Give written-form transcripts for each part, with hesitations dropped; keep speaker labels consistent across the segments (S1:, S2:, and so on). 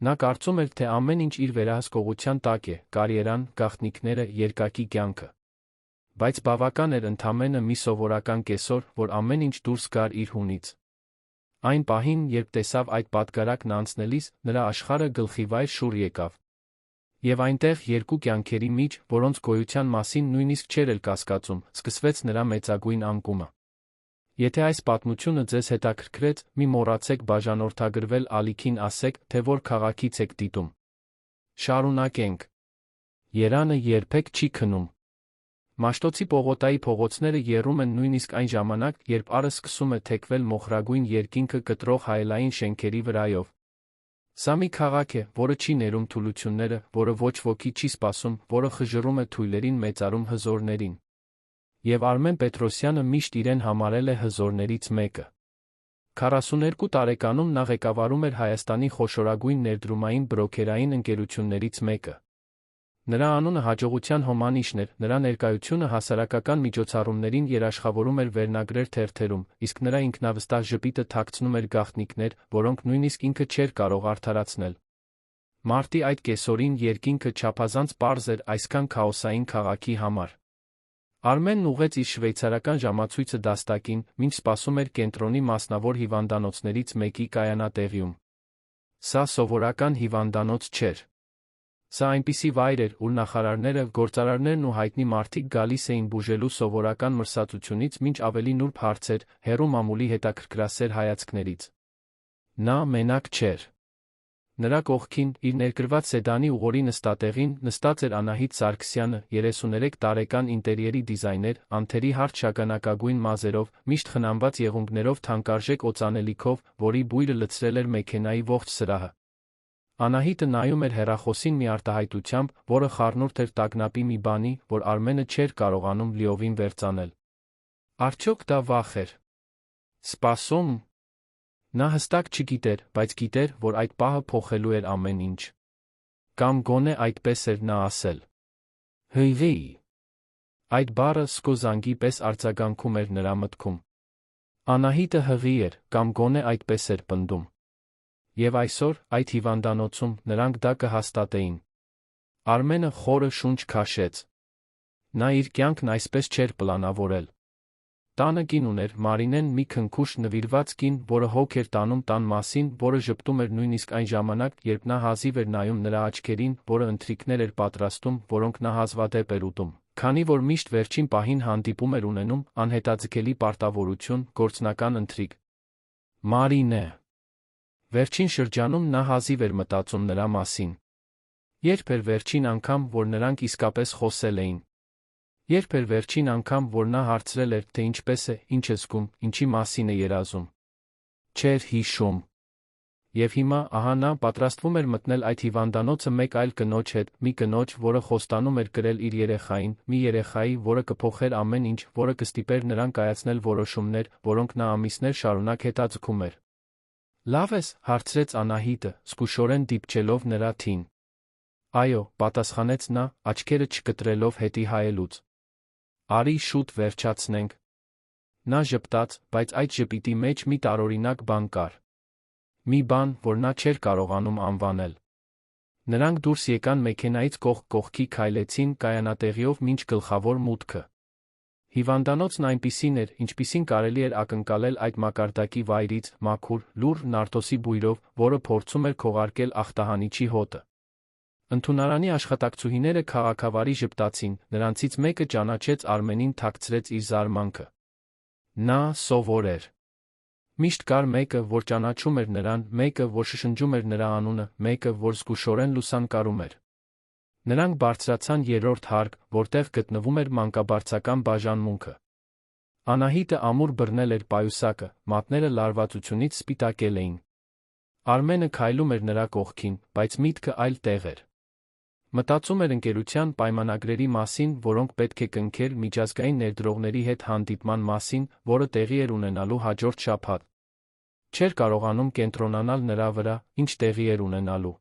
S1: Նա կարծում էր, թե ամեն ինչ իր վերահսկողության տակ է, կարիերան, գաղտնիքները, երկակի կյանքը։ Բայց բավական էր ընդամենը մի սովորական կեսօր, որ ամեն ինչ դուրս գար իր հունից։ Այն պահին, երբ տեսավ այդ պատգարակն անցնելիս, նրա աշխարհը գլխիվայր շուռ եկավ։ Եվ այնտեղ երկու կյանքերի միջ, որոնց գոյության մասին նույնիսկ չէր էլ կասկածում, սկսվեց նրա մեծագույն անկումը։ Եթե այս պատմությունը ձեզ հետաքրքրեց, մի մոռացեք բաժանորդագրվել ալիքին ասեք, թե որ քաղաքից եք դիտում։ Շարունակենք։ Երանը երբեք չի քնում։ Մաշտոցի Պողոտայի փողոցները եռում են նույնիսկ այն ժամանակ, երբ առը սկսում է թեքվել մոխրագույն երկինքը կտրող հայելային շենքերի վրայով։ Սա մի քաղաք է, որը չի ներում թուլությունները, որը ոչ ոքի չի սպասում, որը խժռում է թույլերին մեծարում հզորներին։ Եվ Արմեն Պետրոսյանը միշտ իրեն համարել է հզորներից մեկը։ 42 տարեկանում նա ղեկավարում էր Հայաստանի խոշորագույն ներդրումային բրոքերային ընկերություններից մեկը։ Նրա անունը հաջողության հոմանիշն էր, նրա ներկայությունը հասարակական միջոցառումներին երաշխավորում էր վերնագրեր թերթերում, իսկ նրա ինքնավստահ ժպիտը թաքցնում էր գաղտնիքներ, որոնք նույնիսկ ինքը չէր կարող արդարացնել։ Մարտի այդ կեսօրին երկինքը չափազանց պարզ էր այսքան քաոսային քաղաքի համար։ Արմենն ուղղեց իր շվեյցարական ժամացույցը դաստակին, մինչ սպասում էր կենտրոնի մասնավոր հիվանդանոցներից մեկի կայանատեղիում։ Սա սովորական հիվանդանոց չէր։ Սա այնպիսի վայր էր, ուր նախարարները, գործարարներն ու հայտնի մարդիկ գալիս էին բուժելու սովորական մրսածությունից մինչ ավելի նուրբ հարցեր, հեռու մամուլի հետաքրքրասեր հայացքներից։ Նա մենակ չէր։ Նրա կողքին, իր ներկրված սեդանի ուղորի նստատեղին, նստած էր Անահիտ Սարգսյանը, 33 տարեկան ինտերիերի դիզայներ, անթերի հարթ շագանակագույն մազերով, միշտ խնամված եղունգներով, թանկարժեք օծանելիքով, որի բույրը լցրել էր մեքենայի ողջ սրահը։ Անահիտը նայում էր հեռախոսին մի արտահայտությամբ, որը խառնուրդ էր տագնապի մի բանի, որ Արմենը չէր կարողանում լիովին վերծանել։ Արդյոք դա վախ էր։ Սպասում։ Նա հստակ չգիտեր, բայց գիտեր, որ այդ պահը փոխելու էր ամեն ինչ։ Կամ գոնե այդպես էր նա ասել։ Հըյվեի։ Այդ բառը սկոզանգի պես արձագանքում էր նրա մտքում։ Անահիտը հղի էր, կամ գոնե այդպես էր պնդում։ Եվ այսօր, այդ հիվանդանոցում, նրանք դա կհաստատեին։ Արմենը խորը շունչ քաշեց։ Նա իր կյանքն այսպես չէր պլանավորել։ Տանը կին ուներ, Մարինեն, մի քնքուշ նվիրված կին, որը հոգ էր տանում տան մասին, որը ժպտում էր նույնիսկ այն ժամանակ, երբ նա հազիվ էր նայում նրա աչքերին, որը ընթրիքներ էր պատրաստում, որոնք նա հազվադեպ էր ուտում, քանի որ միշտ վերջին պահին հանդիպում էր ունենում, անհետաձգելի պարտավորություն, գործնական ընթրիք։ Մարինե։ Վերջին շրջանում նա հազիվ էր մտածում նրա մասին։ Երբ էր վերջին անգամ, որ նրանք իսկապես խոսել էին։ Երբ էր վերջին անգամ, որ նա հարցրել էր, թե ինչպես է, ինչ է զգում, ինչի մասին է երազում։ Չէր հիշում։ Եվ հիմա, ահա նա պատրաստվում էր մտնել այդ հիվանդանոցը մեկ այլ կնոջ հետ, մի կնոջ, որը խոստանում էր կրել իր երեխային, մի երեխայի, որը կփոխեր ամեն ինչ, որը կստիպեր նրան կայացնել որոշումներ, որոնք նա ամիսներ շարունակ հետաձգում էր։ Լավ ես, հարցրեց Անահիտը, զգուշորեն դիպչելով նրա թին։ Այո, պատասխանեց նա, աչքերը չկտրելով հետի հայելուց։ Արի շուտ վերջացնենք։ Նա ժպտաց, բայց այդ ժպիտի մեջ մի տարօրինակ բան կար։ Մի բան, որ նա չէր կարողանում անվանել։ Նրանք դուրս եկան մեքենայից կողք կողքի քայլեցին կայանատեղիով մինչ գլխավոր մուտքը։ Հիվանդանոցն այնպիսին էր, ինչպիսին կարելի էր ակնկալել այդ մակարդակի վայրից, մաքուր, լուռ նարտոսի բույրով, որը փորձում էր քողարկել ախտահանիչի հոտը։ Ընդունարանի աշխատակցուհիները քաղաքավարի ժպտացին, նրանցից մեկը ճանաչեց Արմենին, թաքցրեց իր զարմանքը։ Նա սովոր էր։ Միշտ կար մեկը, որ ճանաչում էր նրան, մեկը, որ շշնջում էր նրա անունը, մեկը, որ զգուշորեն լուսանկարում էր։ Նրանք բարձրացան երրորդ հարկ, որտեղ գտնվում էր մանկաբարձական բաժանմունքը։ Անահիտը ամուր բռնել էր պայուսակը, մատները լարվածությունից սպիտակել էին։ Արմենը քայլում էր նրա կողքին, բայց միտքը այլ տեղ էր։ Մտածում էր ընկերության պայմանագրերի մասին, որոնք պետք է կնքեր, միջազգային ներդրողների հետ հանդիպման մասին, որը տեղի էր ունենալու հաջորդ շաբաթ։ Չէր կարողանում կենտրոնանալ նրա վրա, ինչ տեղի էր ունենալու։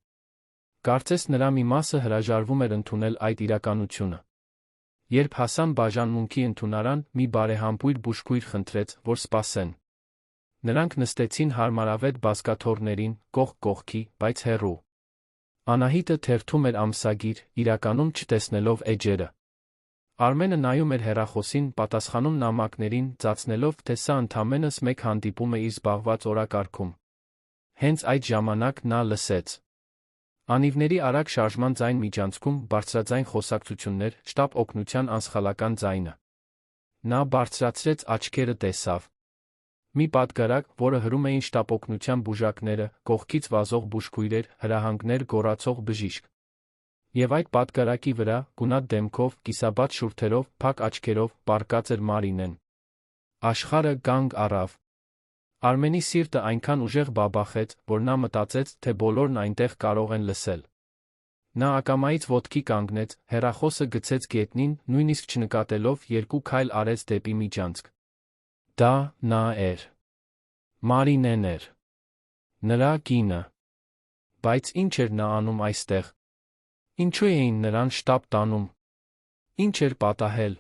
S1: Կարծես նրա մի մասը հրաժարվում էր ընդունել այդ իրականությունը։ Երբ հասան բաժանմունքի ընդունարան, մի բարեհամբույր բուժքույր խնդրեց, որ սպասեն։ Նրանք նստեցին հարմարավետ բազկաթոռներին, կողք կողքի, բայց հեռու։ Անահիտը թերթում էր ամսագիր, իրականում չտեսնելով էջերը։ Արմենը նայում էր հեռախոսին, պատասխանում նամակներին, ծածնելով, թե սա ընդամենս մեկ հանդիպում է իր զբաղված օրակարգում։ Հենց այդ ժամանակ նա լսեց անիվների արագ շարժման ձայն միջանցքում բարձրաձայն խոսակցություններ, շտապ օգնության անսխալական ձայնը։ Նա բարձրացրեց աչքերը, տեսավ մի պատգարակ, որը հրում էին շտապ օգնության բուժակները, կողքից վազող բուժքույրեր, հրահանգներ գոռացող բժիշկ։ Եվ այդ պատգարակի վրա, գունատ դեմքով, կիսաբաց շուրթերով, փակ աչքերով, պառկած էր Մարինեն։ Աշխարհը կանգ առավ։ Արմենի սիրտը այնքան ուժեղ բաբախեց, որ նա մտածեց, թե բոլորն այնտեղ կարող են լսել։ Նա ակամայից ոտքի կանգնեց, հեռախոսը գցեց գետնին, նույնիսկ չնկատելով, երկու քայլ արեց դեպի միջանցք։ Դա նա էր։ Մարինեն էր։ Նրա կինը։ Բայց ինչ էր նա անում այստեղ։ Ինչու էին նրան շտապ տանում։ Ինչ էր պատահել։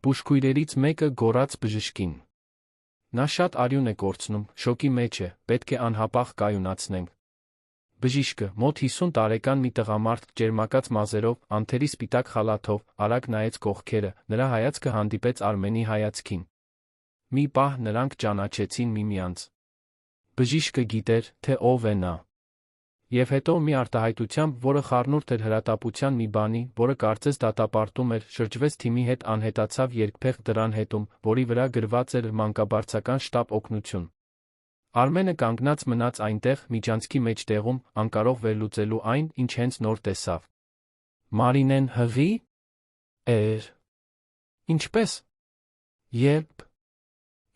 S1: Բուժքույրերից մեկը գոռաց բժշկին. Նա շատ արյուն է կորցնում, շոկի մեջ է, պետք է անհապաղ կայունացնենք։ Բժիշկը, մոտ 50 տարեկան մի տղամարդ, ճերմակած մազերով, անթերի սպիտակ խալաթով, արագ նայեց կողքերը, նրա հայացքը հանդիպեց Արմենի հայացքին։ Մի պահ նրանք ճանաչեցին միմյանց։ Բժիշկը գիտեր, թե ով է նա։ Եվ հետո մի արտահայտությամբ, որը խառնուրդ էր հրատապության մի բանի, որը կարծես դատապարտում էր, շրջվեց թիմի հետ, անհետացավ երկփեղ դռան հետում, որի վրա գրված էր մանկաբարձական շտապ օգնություն։ Արմենը կանգնած մնաց այնտեղ, միջանցքի մեջտեղում, անկարող վերլուծելու այն, ինչ հենց նոր տեսավ։ Մարինեն հղի՞? Էր։ Ինչպես։ Երբ։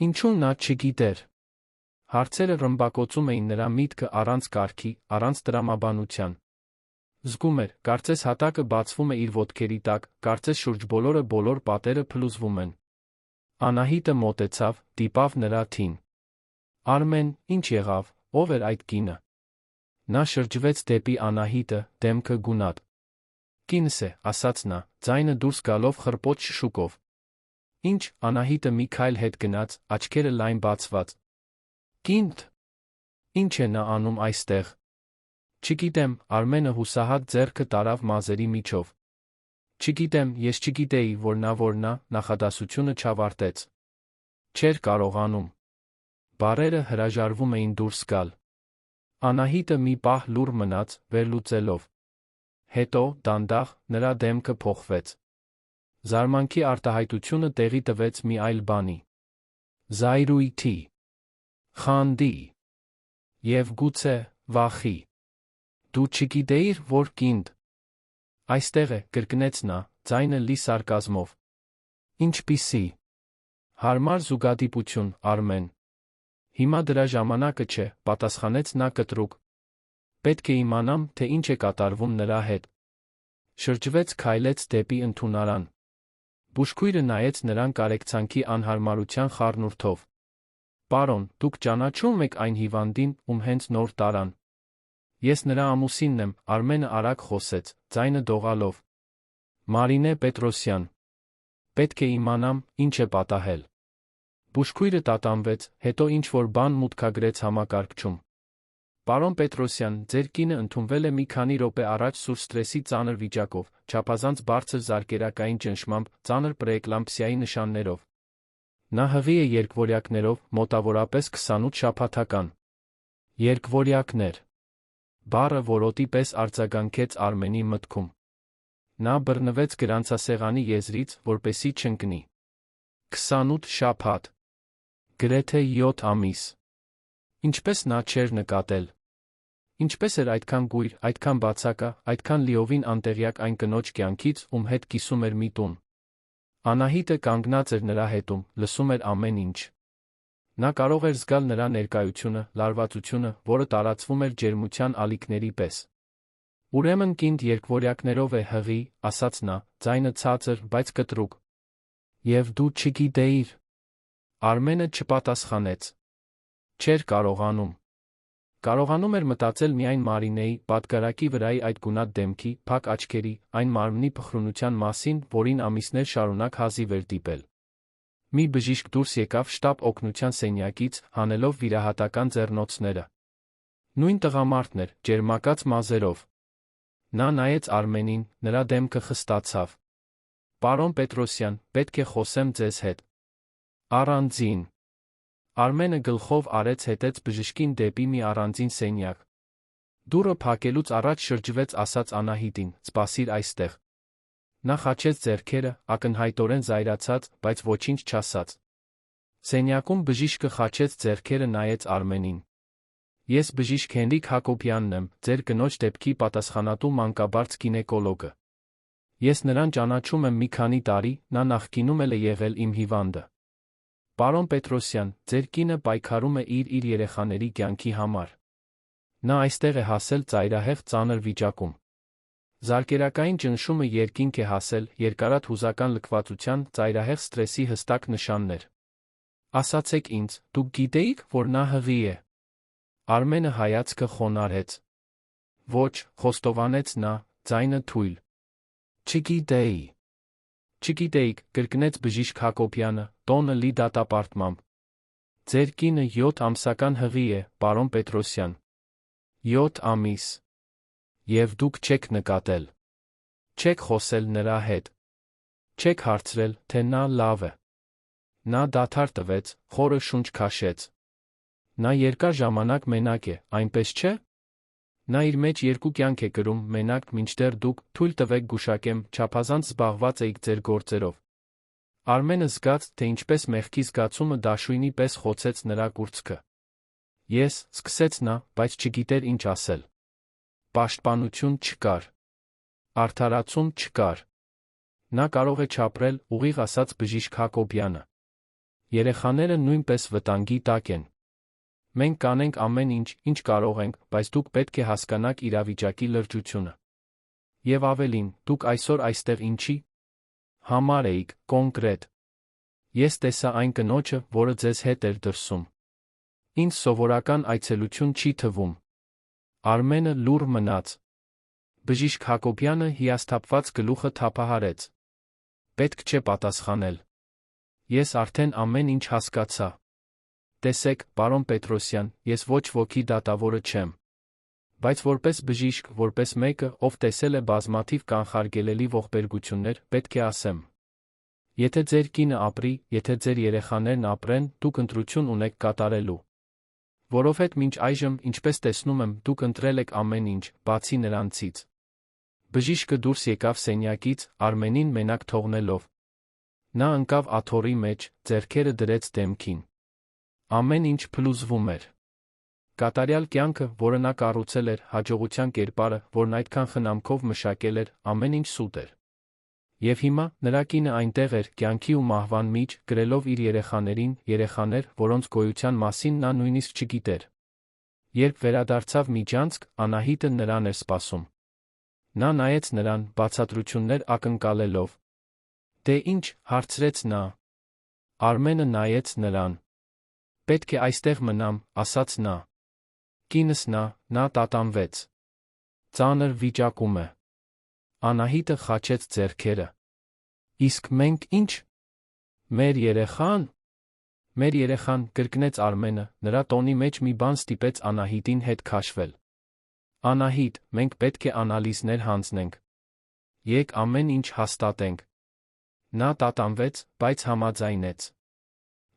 S1: Ինչու նա չգիտեր։ Հարցերը ռմբակոծում էին նրա միտքը առանց կարգի, առանց տրամաբանության։ Զգում էր, կարծես հատակը բացվում է իր ոտքերի տակ, կարծես շուրջ բոլոր պատերը փլուզվում են։ Անահիտը մոտեցավ, դիպավ նրա թին։ Արմեն, ինչ եղավ, ով էր այդ կինը։ Նա շրջվեց դեպի Անահիտը, դեմքը գունատ։ Կինս է, ասաց նա, ձայնը դուրս գալով խռպոտ շշուկով։ Ինչ, Անահիտը մի քայլ հետ գնաց, աչքերը լայն բացված։ Կինդ։ Ինչ է նա անում այստեղ։ Չգիտեմ, Արմենը հուսահատ ձեռքը տարավ մազերի միջով։ Չգիտեմ, ես չգիտեի, որ նա նախադասությունը չավարտեց։ Չէր կարողանում։ Բառերը հրաժարվում էին դուրս գալ։ Անահիտը մի պահ լուռ մնաց, վերլուծելով։ Հետո, դանդաղ, նրա դեմքը փոխվեց։ Զարմանքի արտահայտությունը տեղի տվեց մի այլ բանի։ Զայրույթի։ Խանդի։ Եվ գուցե, վախի։ Դու չգիտեիր, որ կինդ։ Այստեղ է, կրկնեց նա, ձայնը լի սարկազմով։ Ինչպիսի։ Հարմար զուգադիպություն, Արմեն։ Հիմա դրա ժամանակը չէ, պատասխանեց նա կտրուկ։ Պետք է իմանամ, թե ինչ է կատարվում նրա հետ։ Շրջվեց, քայլեց դեպի ընդունարան։ Բուժքույրը նայեց նրան կարեկցանքի անհարմարության խառնուրդով։ Պարոն, դուք ճանաչում եք այն հիվանդին, ում հենց նոր տարան։ Ես նրա ամուսինն եմ, Արմենը արագ խոսեց, ձայնը դողալով։ Մարինե Պետրոսյան։ Պետք է իմանամ, ինչ է պատահել։ Բուժքույրը տատանվեց, հետո ինչ-որ բան մուտքագրեց համակարգչում։ Պարոն Պետրոսյան, ձեր կինը ընդունվել է մի քանի րոպե առաջ սուր սթրեսի ծանր վիճակով, չափազանց բարձր զարկերակային ճնշմամբ, ծանր պրեէկլամպսիայի նշաններով։ Նա հղի է երկվորյակներով, մոտավորապես 28 շաբաթական։ Երկվորյակներ։ Բառը որոտի պես արձագանքեց Արմենի մտքում։ Նա բռնվեց գրանցասեղանի եզրից, որպեսզի չընկնի։ 28 շաբաթ։ Գրեթե 7 ամիս։ Ինչպես նա չէր նկատել։ Ինչպես էր այդքան գույր, այդքան բացակա, այդքան լիովին անտեղյակ այն կնոջ կյանքից, ում հետ կիսում էր մի տուն։ Անահիտը կանգնած էր նրա հետում, լսում էր ամեն ինչ։ Նա կարող էր զգալ նրա ներկայությունը, լարվածությունը, որը տարածվում էր ջերմության ալիքների պես։ Ուրեմն կինդ երկվորյակներով է հղի, ասաց նա, ձայնը ցածր, բայց կտրուկ։ Եվ դու չգիտեիր։ Արմենը չպատասխանեց։ Չէր կարողանում։ Կարողանում էր մտածել միայն Մարինեի, պատգարակի վրայի այդ գունատ դեմքի, փակ աչքերի, այն մարմնի փխրունության մասին, որին ամիսներ շարունակ հազիվ էր դիպել։ Մի բժիշկ դուրս եկավ շտապ օգնության սենյակից, հանելով վիրահատական ձեռնոցները։ Նույն տղամարդն էր, ճերմակած մազերով։ Նա նայեց Արմենին, նրա դեմքը խստացավ։ Պարոն Պետրոսյան, պետք է խոսեմ ձեզ հետ։ Առանձին։ Արմենը գլխով արեց հետեց բժշկին դեպի մի առանձին սենյակ։ Դուռը փակելուց առաջ շրջվեց ասաց Անահիտին. «Սպասիր այստեղ»։ Նա խաչեց ձեռքերը, ակնհայտորեն զայրացած, բայց ոչինչ չասաց։ Սենյակում բժիշկը խաչեց ձեռքերը նայեց Արմենին։ «Ես բժիշկ Հենրիկ Հակոբյանն եմ, ձեր կնոջ դեպքի պատասխանատու մանկաբարձ գինեկոլոգը։ Ես նրան ճանաչում եմ մի քանի տարի, նա նախկինում էլ է եղել իմ հիվանդը։ Պարոն Պետրոսյան, ձեր կինը պայքարում է իր երեխաների կյանքի համար։ Նա այստեղ է հասել ծայրահեղ ծանր վիճակում։ Զարկերակային ճնշումը երկինք է հասել, երկարատ հուզական լքվածության, ծայրահեղ սթրեսի հստակ նշաններ։ Ասացեք ինձ, դուք գիտեիք, որ նա հղի է»։ Արմենը հայացքը խոնարհեց։ «Ոչ», խոստովանեց նա, ձայնը թույլ։ «Չգիտեի»։ «Չգիտեիք», կրկնեց բժիշկ Հակոբյանը, տոնը լի դատապարտմամբ։ «Ձեր կինը 7 ամսական հղի է, պարոն Պետրոսյան։ 7 ամիս։ Եվ դուք չեք նկատել։ Չեք խոսել նրա հետ։ Չեք հարցրել, թե նա լավ է»։ Նա դադար տվեց, խորը շունչ քաշեց։ Նա երկար ժամանակ մենակ է, այնպես չէ՞։ Նա իր մեջ երկու կյանք է կրում, մենակ, մինչդեռ դուք, թույլ տվեք գուշակեմ, չափազանց զբաղված էիք ձեր գործերով։ Արմենը զգաց, թե ինչպես մեղքի զգացումը դաշույնի պես խոցեց նրա կուրծքը։ «Ես», սկսեց նա, բայց չգիտեր ինչ ասել։ Պաշտպանություն չկար։ Արդարացում չկար։ Նա կարող է չապրել, ուղիղ ասաց բժիշկ Հակոբյանը։ Երեխաները նույնպես վտանգի տակ են։ Մենք կանենք ամեն ինչ, ինչ կարող ենք, բայց դուք պետք է հասկանաք իրավիճակի լրջությունը։ Եվ ավելին, դուք այսօր այստեղ ինչի համար էիք, կոնկրետ։ Ես տեսա այն կնոջը, որը ձեզ հետ էր դրսում։ Ինձ սովորական այցելություն չի թվում։ Արմենը լուռ մնաց։ Բժիշկ Հակոբյանը հիասթափված գլուխը թափահարեց։ Պետք չէ պատասխանել։ Ես արդեն ամեն ինչ հասկացա։ Տեսեք, պարոն Պետրոսյան, ես ոչ ոքի դատավորը չեմ։ Բայց որպես բժիշկ, որպես մեկը, ով տեսել է բազմաթիվ կանխարգելելի ողբերգություններ, պետք է ասեմ։ Եթե ձեր կինը ապրի, եթե ձեր երեխաներն ապրեն, դուք ընտրություն ունեք կատարելու։ Որովհետև մինչ այժմ, ինչպես տեսնում եմ, դուք ընտրել եք ամեն ինչ, բացի նրանցից։ Բժիշկը դուրս եկավ սենյակից, Արմենին մենակ թողնելով։ Նա ընկավ աթոռի մեջ, ձեռքերը դրեց դեմքին։ Ամեն ինչ փլուզվում էր։ Կատարյալ կյանքը, որը նա կառուցել էր, հաջողության կերպարը, որն այդքան խնամքով մշակել էր, ամեն ինչ սուտ էր։ Եվ հիմա, նրա կինը այնտեղ էր, կյանքի ու մահվան միջ, գրելով իր երեխաներին, երեխաներ, որոնց գոյության մասին նա նույնիսկ չգիտեր։ Երբ վերադարձավ միջանցք, Անահիտը նրան էր սպասում։ Նա նայեց նրան, բացատրություններ ակնկալելով։ Դե ինչ, հարցրեց նա։ Արմենը նայեց նրան։ Պետք է այստեղ մնամ, ասաց նա։ Կինս նա տատանվեց։ Ծանր վիճակում է։ Անահիտը խաչեց ձեռքերը։ Իսկ մենք ինչ։ Մեր երեխան։ Մեր երեխան, կրկնեց Արմենը, նրա տոնի մեջ մի բան ստիպեց Անահիտին հետ քաշվել։ Անահիտ, մենք պետք է անալիզներ հանձնենք։ Եկ ամեն ինչ հաստատենք։ Նա տատանվեց, բայց համաձայնեց։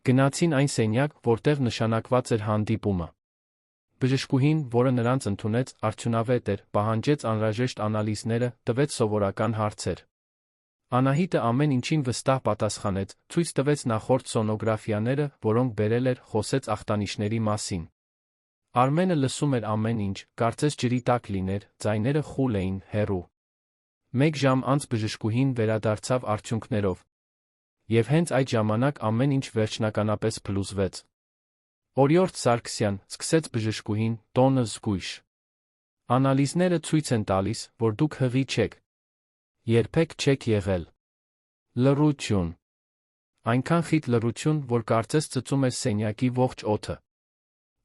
S1: Գնացին այն սենյակ, որտեղ նշանակված էր հանդիպումը։ Բժշկուհին, որը նրանց ընդունեց, արդյունավետ էր, պահանջեց անհրաժեշտ անալիզները, տվեց սովորական հարցեր։ Անահիտը ամեն ինչին վստահ պատասխանեց, ցույց տվեց նախորդ սոնոգրաֆիաները, որոնք բերել էր, խոսեց ախտանիշների մասին։ Արմենը լսում էր ամեն ինչ, կարծես ջրի տակ լիներ, ձայները խուլ էին, հեռու։ 1 ժամ անց բժշկուհին վերադարձավ արդյունքներով։ Եվ հենց այդ ժամանակ ամեն ինչ վերջնականապես փլուզվեց։ Օրիորդ Սարգսյան, սկսեց բժշկուհին, տոնը զգույշ։ Անալիզները ցույց են տալիս, որ դուք հղի չեք։ Երբեք չեք եղել։ Լռություն։ Այնքան խիտ լռություն, որ կարծես ծծում էր սենյակի ողջ օդը։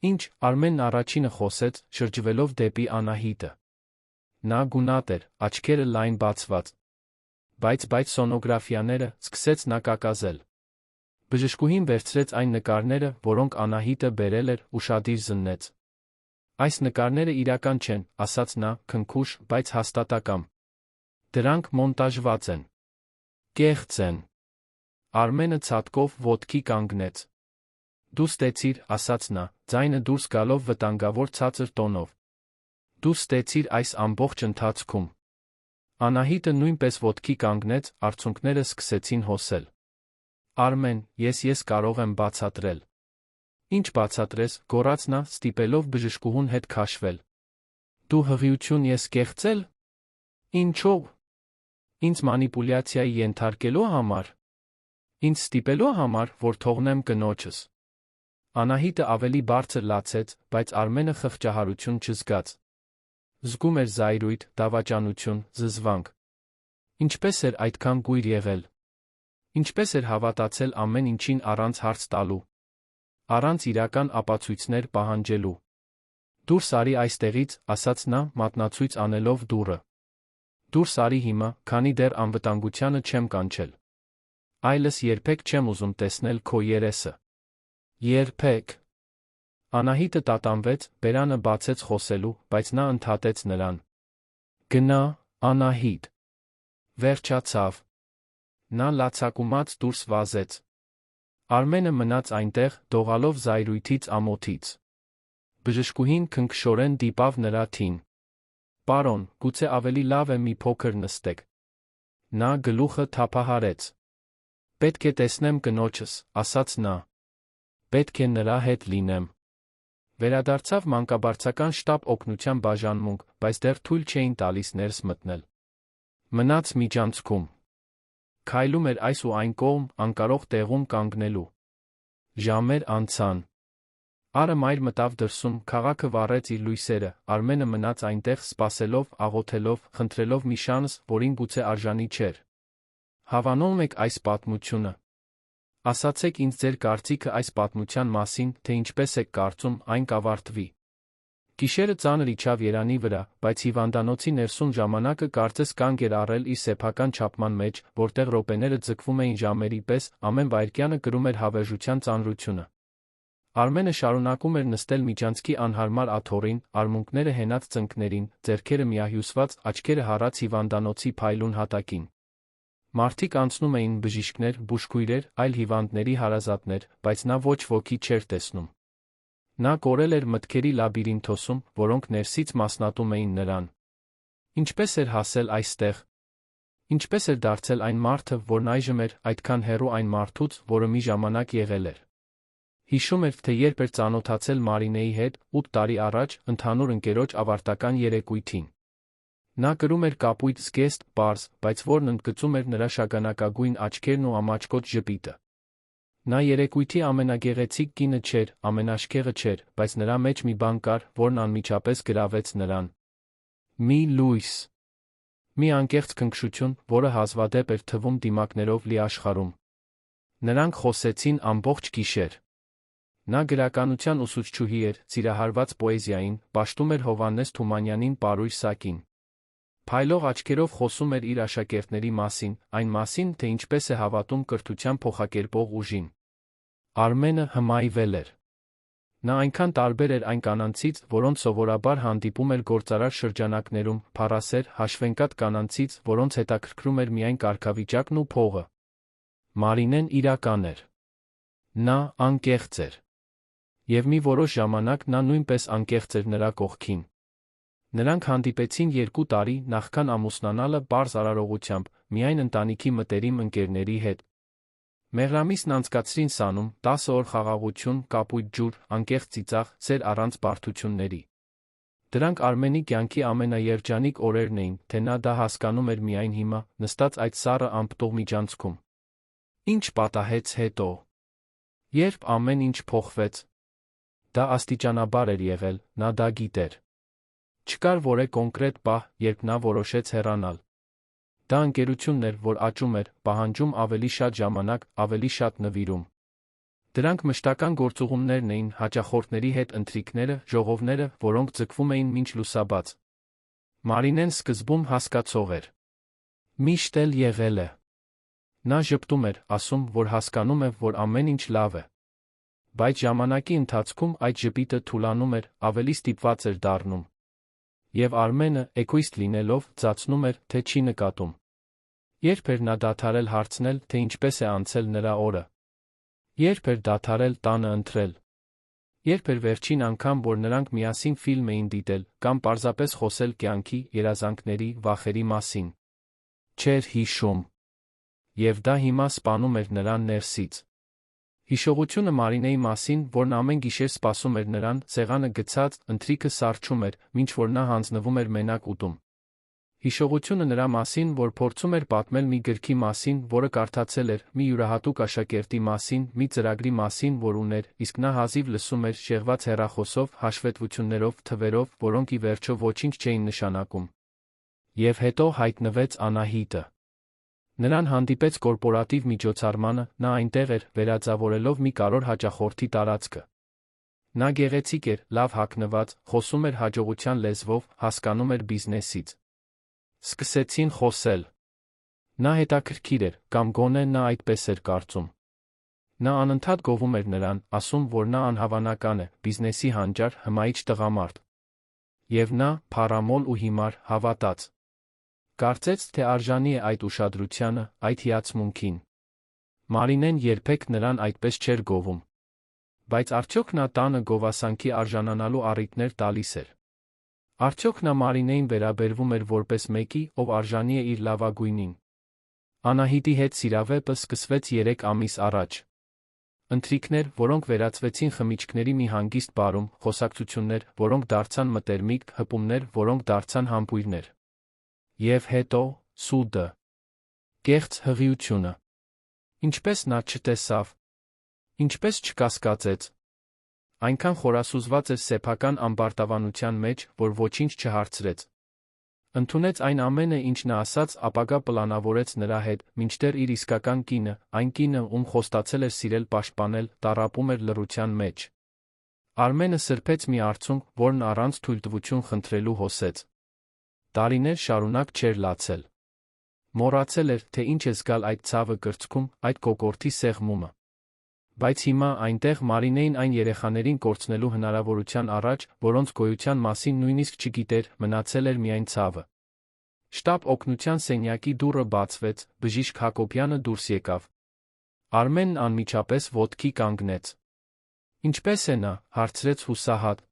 S1: Ինչ, Արմենն առաջինը խոսեց, շրջվելով դեպի Անահիտը։ Նա գունատ էր, աչքերը լայն բացված։ Բայց սոնոգրաֆիաները, սկսեց նա կակազել։ Բժշկուհին վերցրեց այն նկարները, որոնք Անահիտը բերել էր, ուշադիր զննեց։ Այս նկարները իրական չեն, ասաց նա, քնքուշ, բայց հաստատակամ։ Դրանք մոնտաժված են։ Կեղծ են։ Արմենը ցատկով ոտքի կանգնեց։ Դու ստեցիր, ասաց նա, ձայնը դուրս գալով վտանգավոր ցածր տոնով։ Դու ստեցիր այս ամբողջ ընթացքում։ Անահիտը նույնպես ոտքի կանգնեց, արցունքները սկսեցին հոսել։ Արմեն, ես կարող եմ բացատրել։ Ինչ բացատրես, գոռաց նա, ստիպելով բժշկուհուն հետ քաշվել։ Դու հղիություն ես կեղծել։ Ինչով։ Ինձ մանիպուլյացիայի ենթարկելու համար։ Ինձ ստիպելու համար, որ թողնեմ կնոջս։ Անահիտը ավելի բարձր լացեց, բայց Արմենը խղճահարություն չզգաց։ Զգում էր զայրույթ, դավաճանություն, զզվանք։ Ինչպես էր այդքան կույր եղել։ Ինչպես էր հավատացել ամեն ինչին առանց հարց տալու։ Առանց իրական ապացույցներ պահանջելու։ Դուրս արի այստեղից, ասաց նա, մատնացույց անելով դուռը։ Դուրս արի հիմա, քանի դեռ անվտանգությանը չեմ կանչել։ Այլս երբեք չեմ ուզում տեսնել քո երեսը։ Երբեք։ Անահիտը տատանվեց, բերանը բացեց խոսելու, բայց նա ընդհատեց նրան։ Գնա, Անահիտ։ Վերջացավ։ Նա լացակումած դուրս վազեց։ Արմենը մնաց այնտեղ, դողալով զայրույթից ամոթից։ Բժշկուհին քնքշորեն դիպավ նրա թին։ Պարոն, գուցե ավելի լավ է մի փոքր նստեք։ Նա գլուխը թափահարեց։ Պետք է տեսնեմ կնոջս, ասաց նա։ Պետք է նրա հետ լինեմ։ Վերադարձավ մանկաբարձական շտաբ օգնության բաժանմունք, բայց դեռ թույլ չէին տալիս ներս մտնել։ Մնաց միջանցքում։ Քայլում էր այս ու այն կողմ, անկարող տեղում կանգնելու։ Ժամեր անցան։ Արը մայր մտավ դրսում, քաղաքը վառեց իր լույսերը, Արմենը մնաց այնտեղ սպասելով, աղոթելով, խնդրելով մի շանս, որին գուցե արժանի չէր։ Հավանում եք այս պատմությունը։ Ասացեք ինձ ձեր կարծիքը այս պատմության մասին, թե ինչպես եք կարծում, այն կավարտվի։ Գիշերը ծանր իջավ Երանի վրա, բայց հիվանդանոցի ներսում ժամանակը կարծես կանգ էր առել իր սեփական չափման մեջ, որտեղ րոպեները ձգվում էին ժամերի պես, ամեն վայրկյանը կրում էր հավերժության ծանրությունը։ Արմենը շարունակում էր նստել միջանցքի անհարմար աթոռին, արմունկները հենած ծնկներին, ձեռքերը միահյուսված, աչքերը հառած հիվանդանոցի փայլուն հատակին։ Մարդիկ անցնում էին, բժիշկներ, բուժքույրեր, այլ հիվանդների հարազատներ, բայց նա ոչ ոքի չէր տեսնում։ Նա կորել էր մտքերի լաբիրինթոսում, որոնք ներսից մասնատում էին նրան։ Ինչպես էր հասել այստեղ։ Ինչպես էր դարձել այն մարդը, որն այժմ էր, այդքան հեռու այն մարդուց, որը մի ժամանակ եղել էր։ Հիշում էր, թե երբ էր ծանոթացել Մարինեի հետ, 8 տարի առաջ, ընդհանուր ընկերոջ ավարտական երեկույթին։ Նա կրում էր կապույտ զգեստ, պարզ, բայց որն ընդգծում էր նրա շագանակագույն աչքերն ու ամաչկոտ ժպիտը։ Նա երեկույթի ամենագեղեցիկ կինը չէր, ամենաշխեղը չէր, բայց նրա մեջ մի բան կար, որն անմիջապես գրավեց նրան։ Մի լույս։ Մի անկեղծ քնքշություն, որը հազվադեպ էր թվում դիմակներով լի աշխարհում։ Նրանք խոսեցին ամբողջ գիշեր։ Նա գրականության ուսուցչուհի էր, սիրահարված պոեզիային, պաշտում էր Հովհաննես Թումանյանին պարույր սակին։ Փայլող աչքերով խոսում էր իր աշակերտների մասին, այն մասին, թե ինչպես է հավատում կրթության փոխակերպող ուժին։ Արմենը հմայվել էր։ Նա այնքան տարբեր էր այն կանանցից, որոնց սովորաբար հանդիպում էր գործարար շրջանակներում, փառասեր, հաշվենկատ կանանցից, որոնց հետաքրքրում էր միայն կարգավիճակն ու փողը։ Մարինեն իրական էր։ Նա անկեղծ էր։ Եվ մի որոշ ժամանակ նա նույնպես անկեղծ էր նրա կողքին։ Նրանք հանդիպեցին 2 տարի նախքան ամուսնանալը պարզ արարողությամբ, միայն ընտանիքի մտերիմ ընկերների հետ։ Մեղրամիսն անցկացրին սանում, 10 օր խաղաղություն, կապույտ ջուր, անկեղծ ծիծաղ, սեր առանց բարդությունների։ Դրանք Արմենի կյանքի ամենաերջանիկ օրերն էին, թե նա դա հասկանում էր միայն հիմա, նստած այդ սառը անպտուղ միջանցքում։ Ինչ պատահեց հետո։ Երբ ամեն ինչ փոխվեց։ Դա աստիճանաբար էր եղել, նա դա գիտեր։ Չկար որևէ կոնկրետ պահ, երբ նա որոշեց հեռանալ։ Դա ընկերությունն էր, որ աճում էր, պահանջում ավելի շատ ժամանակ, ավելի շատ նվիրում։ Դրանք մշտական գործուղումներն էին, հաճախորդների հետ ընթրիքները, ժողովները, որոնք ձգվում էին մինչ լուսաբաց։ Մարինեն սկզբում հասկացող էր։ Միշտ էլ եղել է։ Նա ժպտում էր, ասում, որ հասկանում է, որ ամեն ինչ լավ է։ Բայց ժամանակի ընթացքում այդ ժպիտը թուլանում էր, ավելի ստիպված էր դառնում։ Եվ Արմենը, էգոիստ լինելով, ծածնում էր, թե չի նկատում։ Երբ էր նա դադարել հարցնել, թե ինչպես է անցել նրա օրը։ Երբ էր դադարել տանը ընթրել։ Երբ էր վերջին անգամ, որ նրանք միասին ֆիլմ էին դիտել, կամ պարզապես խոսել կյանքի, երազանքների, վախերի մասին։ Չէր հիշում։ Եվ դա հիմա սպանում էր նրան ներսից։ Հիշողությունը Մարինեի մասին, որն ամեն գիշեր սպասում էր նրան, սեղանը գցած, ընթրիքը սառչում էր, մինչ որ նա հանձնվում էր մենակ ուտում։ Հիշողությունը նրա մասին, որ փորձում էր պատմել մի գրքի մասին, որը կարդացել էր, մի յուրահատուկ աշակերտի մասին, մի ծրագրի մասին, որ ուներ, իսկ նա հազիվ լսում էր, շեղված հեռախոսով, հաշվետվություններով, թվերով, որոնք ի վերջո ոչինչ չէին նշանակում։ Եվ հետո հայտնվեց Անահիտը։ Նրան հանդիպեց կորպորատիվ միջոցառմանը, նա այնտեղ էր, վերածավորելով մի կարևոր հաճախորդի տարածքը։ Նա գեղեցիկ էր, լավ հագնված, խոսում էր հաջողության լեզվով, հասկանում էր բիզնեսից։ Սկսեցին խոսել։ Նա հետաքրքիր էր, կամ գոնե նա այդպես էր կարծում։ Նա անընդհատ գովում էր նրան, ասում, որ նա անհավանական է, բիզնեսի հանճար, հմայիչ տղամարդ։ Եվ նա, փառամոլ ու հիմար, հավատաց։ Կարծեց, թե արժանի է այդ ուշադրությանը, այդ հիացմունքին։ Մարինեն երբեք նրան այդպես չէր գովում։ Բայց արդյոք նա տանը գովասանքի արժանանալու առիթներ տալիս էր։ Արդյոք նա Մարինեին վերաբերվում էր որպես մեկի, ով արժանի է իր լավագույնին։ Անահիտի հետ սիրավեպը սկսվեց 3 ամիս առաջ։ Ընթրիքներ, որոնք վերածվեցին խմիչքների մի հանգիստ բարում, խոսակցություններ, որոնք դարձան մտերմիկ, հպումներ, որոնք դարձան համբույրներ։ Եվ հետո, սուդը։ Կեղծ հղիությունը։ Ինչպես նա չտեսավ։ Ինչպես չկասկածեց։ Այնքան խորասուզված էր սեփական ամբարտավանության մեջ, որ ոչինչ չհարցրեց։ Ընդունեց այն ամենը, ինչ նա ասաց, ապագա պլանավորեց նրա հետ, մինչդեռ իր իսկական կինը, այն կինը, ում խոստացել էր սիրել պաշտպանել, տառապում էր լռության մեջ։ Արմենը սրբեց մի արցունք, որն առանց թույլտվություն խնդրելու հոսեց։ Տարիներ շարունակ չէր լացել։ Մոռացել էր, թե ինչ է զգալ այդ ցավը կրծքում, այդ կոկորդի սեղմումը։ Բայց հիմա այնտեղ Մարինեին այն երեխաներին կորցնելու հնարավորության առաջ, որոնց գոյության մասին նույնիսկ չգիտեր, մնացել էր միայն ցավը։ Շտապ օգնության սենյակի դուռը բացվեց, բժիշկ Հակոբյանը դուրս եկավ։ Արմենն անմիջապես ոտքի կանգնեց։ Ինչպե՞ս է նա, հարցրեց հուսահատ։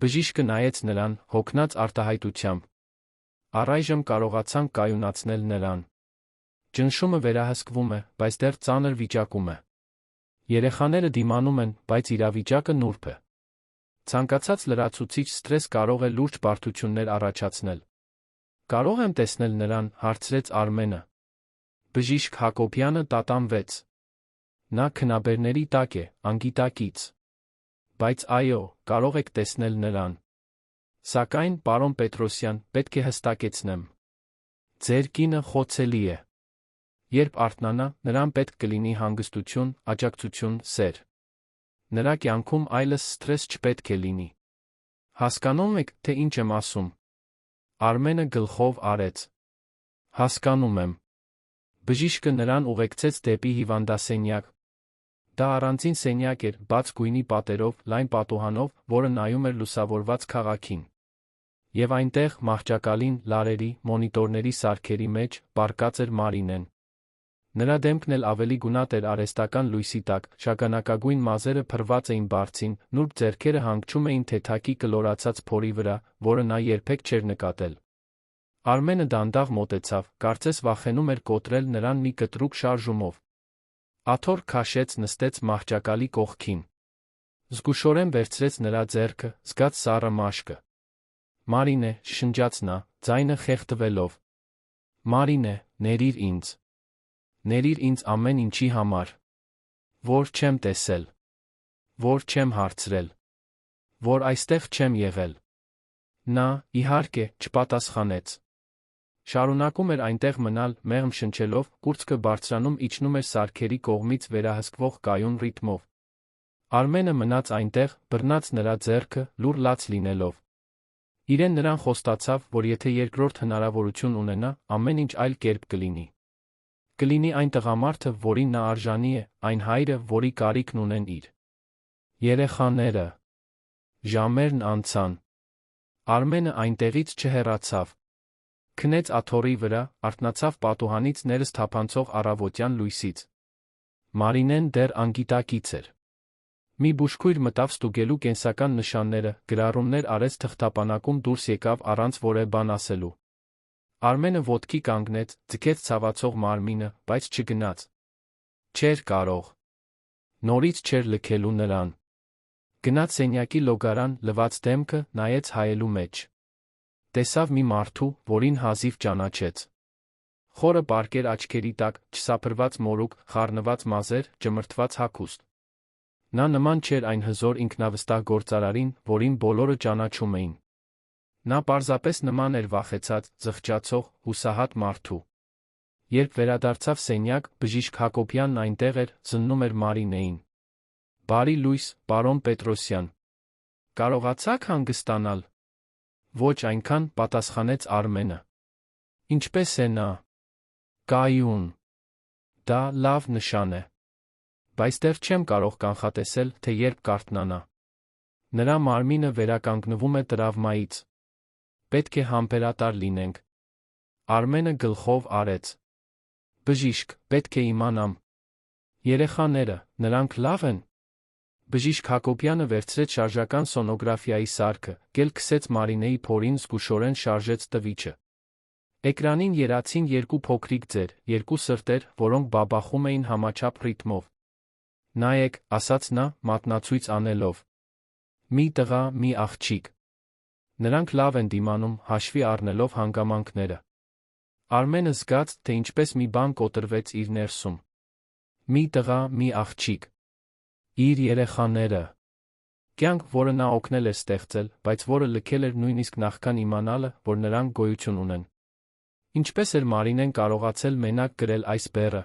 S1: Բժիշկը նայեց նրան, հոգնած արտահայտությամբ։ Առայժմ կարողացանք կայունացնել նրան։ Ճնշումը վերահսկվում է, բայց դեռ ծանր վիճակում է։ Երեխաները դիմանում են, բայց իրավիճակը նուրբ է։ Ցանկացած լրացուցիչ սթրես կարող է լուրջ բարդություններ առաջացնել։ Կարող եմ տեսնել նրան, հարցրեց Արմենը։ Բժիշկ Հակոբյանը տատանվեց։ Նա քնաբերների տակ է, անգիտակից։ Բայց այո, կարող եք տեսնել նրան։ Սակայն, պարոն Պետրոսյան, պետք է հստակեցնեմ։ Ձեր կինը խոցելի է։ Երբ արթնանա, նրան պետք կլինի հանգստություն, աջակցություն, սեր։ Նրա կյանքում այլս սթրես չպետք է լինի։ Հասկանում եք, թե ինչ եմ ասում։ Արմենը գլխով արեց։ Հասկանում եմ։ Բժիշկը նրան ուղեկցեց դեպի հիվանդասենյակ։ Դա առանձին սենյակ էր, բաց գույնի պատերով, լայն պատուհանով, որը նայում էր լուսավորված քաղաքին։ Եվ այնտեղ, մահճակալին, լարերի, մոնիտորների սարքերի մեջ, պառկած էր Մարինեն։ Նրա դեմքն էլ ավելի գունատ էր արհեստական լույսի տակ, շագանակագույն մազերը փռված էին բարձին, նուրբ ձեռքերը հանգչում էին թեթակի կլորացած փորի վրա, որը նա երբեք չէր նկատել։ Արմենը դանդաղ մոտեցավ, կարծես վախենում էր կոտրել նրան մի կտրուկ շարժումով։ Աթոռ քաշեց, նստեց մահճակալի կողքին։ Զգուշորեն վերցրեց նրա ձեռքը, զգաց սառը մաշկը։ Մարինե, շշնջաց նա, ձայնը խեղդվելով։ Մարինե, ներիր ինձ։ Ներիր ինձ ամեն ինչի համար։ Որ չեմ տեսել։ Որ չեմ հարցրել։ Որ այստեղ չեմ եղել։ Նա, իհարկե, չպատասխանեց։ Շարունակում էր այնտեղ մնալ, մեղմ շնչելով, կուրծքը բարձրանում իջնում էր սարքերի կողմից վերահսկվող կայուն ռիթմով։ Արմենը մնաց այնտեղ, բռնած նրա ձեռքը, լուռ լաց լինելով։ Իրեն նրան խոստացավ, որ եթե երկրորդ հնարավորություն ունենա, ամեն ինչ այլ կերպ կլինի։ Կլինի այն տղամարդը, որին նա արժանի է, այն հայրը, որի կարիքն ունեն իր Երեխաները։ Ժամերն անցան։ Արմենը այնտեղից չհեռացավ։ Քնեց աթոռի վրա, արթնացավ պատուհանից ներս թափանցող առավոտյան լույսից։ Մարինեն դեռ անգիտակից էր։ Մի բուժքույր մտավ ստուգելու կենսական նշանները, գրառումներ արեց թղթապանակում դուրս եկավ առանց որևէ բան ասելու։ Արմենը ոտքի կանգնեց, ձգեց ցավացող մարմինը, բայց չգնաց։ Չէր կարող։ Նորից չէր լքելու նրան։ Գնաց սենյակի լոգարան, լվաց դեմքը, նայեց հայելու մեջ։ Տեսավ մի մարդու, որին հազիվ ճանաչեց։ Խորը պարկեր աչքերի տակ, չսափրված մորուք, խառնված մազեր, ճմրթված հագուստ։ Նա նման չէր այն հզոր ինքնավստահ գործարարին, որին բոլորը ճանաչում էին։ Նա պարզապես նման էր վախեցած, զղջացող, հուսահատ մարդու։ Երբ վերադարձավ սենյակ, բժիշկ Հակոբյանն այնտեղ էր, զննում էր Մարինեին։ Բարի լույս, պարոն Պետրոսյան։ Կարողացաք հանգստանալ։ Ոչ այնքան, պատասխանեց Արմենը։ Ինչպես է նա։ Կայուն։ Դա լավ նշան է։ Բայց դեռ չեմ կարող կանխատեսել, թե երբ կարթնանա։ Նրա մարմինը վերականգնվում է տրավմայից։ Պետք է համբերատար լինենք։ Արմենը գլխով արեց։ Բժիշկ, պետք է իմանամ։ Երեխաները, նրանք լավ են։ Բժիշկ Հակոբյանը վերցրեց շարժական սոնոգրաֆիայի սարքը, գելքսեց Մարինեի փորին, զգուշորեն շարժեց տվիչը։ Էկրանին երացին երկու փոքրիկ ձեր, երկու սրտեր, որոնք բաբախում էին համաչափ ռիթմով։ Նայեք, ասաց նա, մատնացույց անելով։ Մի տղա, մի աղջիկ։ Նրանք լավ են դիմանում, հաշվի առնելով հանգամանքները։ Արմենը զգաց, թե ինչպես մի բան կոտրվեց իր ներսում։ Մի տղա, մի աղջիկ։ Իր երեխաները։ Կյանք, որը նա օգնել էր ստեղծել, բայց որը լքել էր նույնիսկ նախքան իմանալը, որ նրանք գոյություն ունեն։ Ինչպես էր Մարինեն կարողացել մենակ գրել այս բեռը։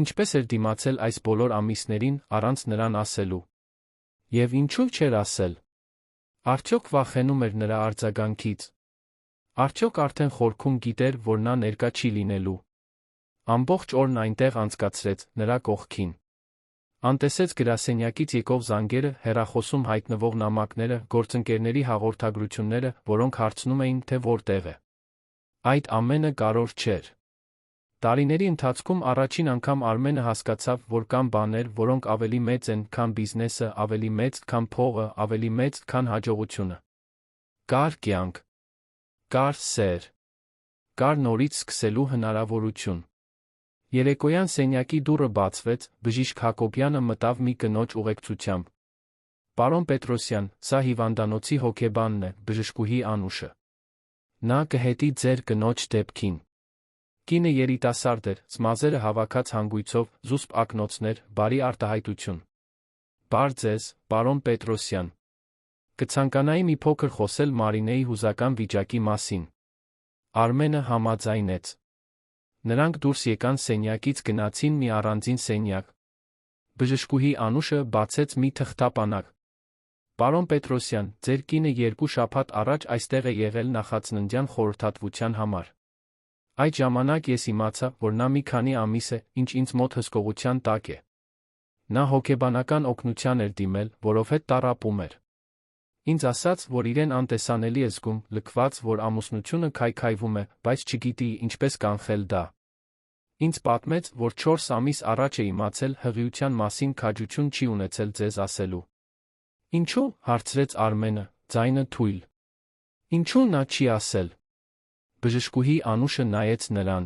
S1: Ինչպես էր դիմացել այս բոլոր ամիսներին, առանց նրան ասելու։ Եվ ինչու չէր ասել։ Արդյոք վախենում էր նրա արձագանքից։ Արդյոք արդեն խորքում գիտեր, որ նա ներկա չի լինելու։ Ամբողջ օրն այնտեղ անցկացրեց, նրա կողքին։ Անտեսեց գրասենյակից եկող զանգերը, հեռախոսում հայտնվող նամակները, գործընկերների հաղորդագրությունները, որոնք հարցնում էին, թե որտեղ է։ Այդ ամենը կարևոր չէր։ Տարիների ընթացքում առաջին անգամ Արմենը հասկացավ, որ կան բաներ, որոնք ավելի մեծ են, քան բիզնեսը, ավելի մեծ, քան փողը, ավելի մեծ, քան հաջողությունը։ Կար կյանք։ Կար սեր։ Կար նորից սկսելու հնարավորություն։ Երեկոյան սենյակի դուռը բացվեց, բժիշկ Հակոբյանը մտավ մի կնոջ ուղեկցությամբ։ Պարոն Պետրոսյան, սա հիվանդանոցի հոգեբանն է, բժշկուհի Անուշը։ Նա կհետի ձեր կնոջ դեպքին։ Կինը երիտասարդ էր, մազերը հավաքած հանգույցով, զուսպ ակնոցներ, բարի արտահայտություն։ Բարդ ձեզ, պարոն Պետրոսյան։ Կցանկանայի մի փոքր խոսել Մարինեի հուզական վիճակի մասին։ Արմենը համաձայնեց։ Նրանք դուրս եկան սենյակից, գնացին մի առանձին սենյակ։ Բժշկուհի Անուշը բացեց մի թղթապանակ։ Պարոն Պետրոսյան, ձեր կինը 2 շաբաթ առաջ այստեղ է եղել նախածննդյան խորհրդատվության համար։ Այդ ժամանակ ես իմացա, որ նա մի քանի ամիս է, ինչ ինձ մոտ հսկողության տակ է։ Նա հոգեբանական օգնության էր դիմել, որովհետև տառապում էր։ Ինձ ասաց, որ իրեն անտեսանելի է զգում, լքված, որ ամուսնությունը քայքայվում է, բայց չգիտի ինչպես կանխել դա։ Ինձ պատմեց, որ 4 ամիս առաջ է իմացել հղիության մասին, քաջություն չի ունեցել ձեզ ասելու։ Ինչու՞, հարցրեց Արմենը, ձայնը թույլ։ Ինչու նա չի ասել։ Բժշկուհի Անուշը նայեց նրան։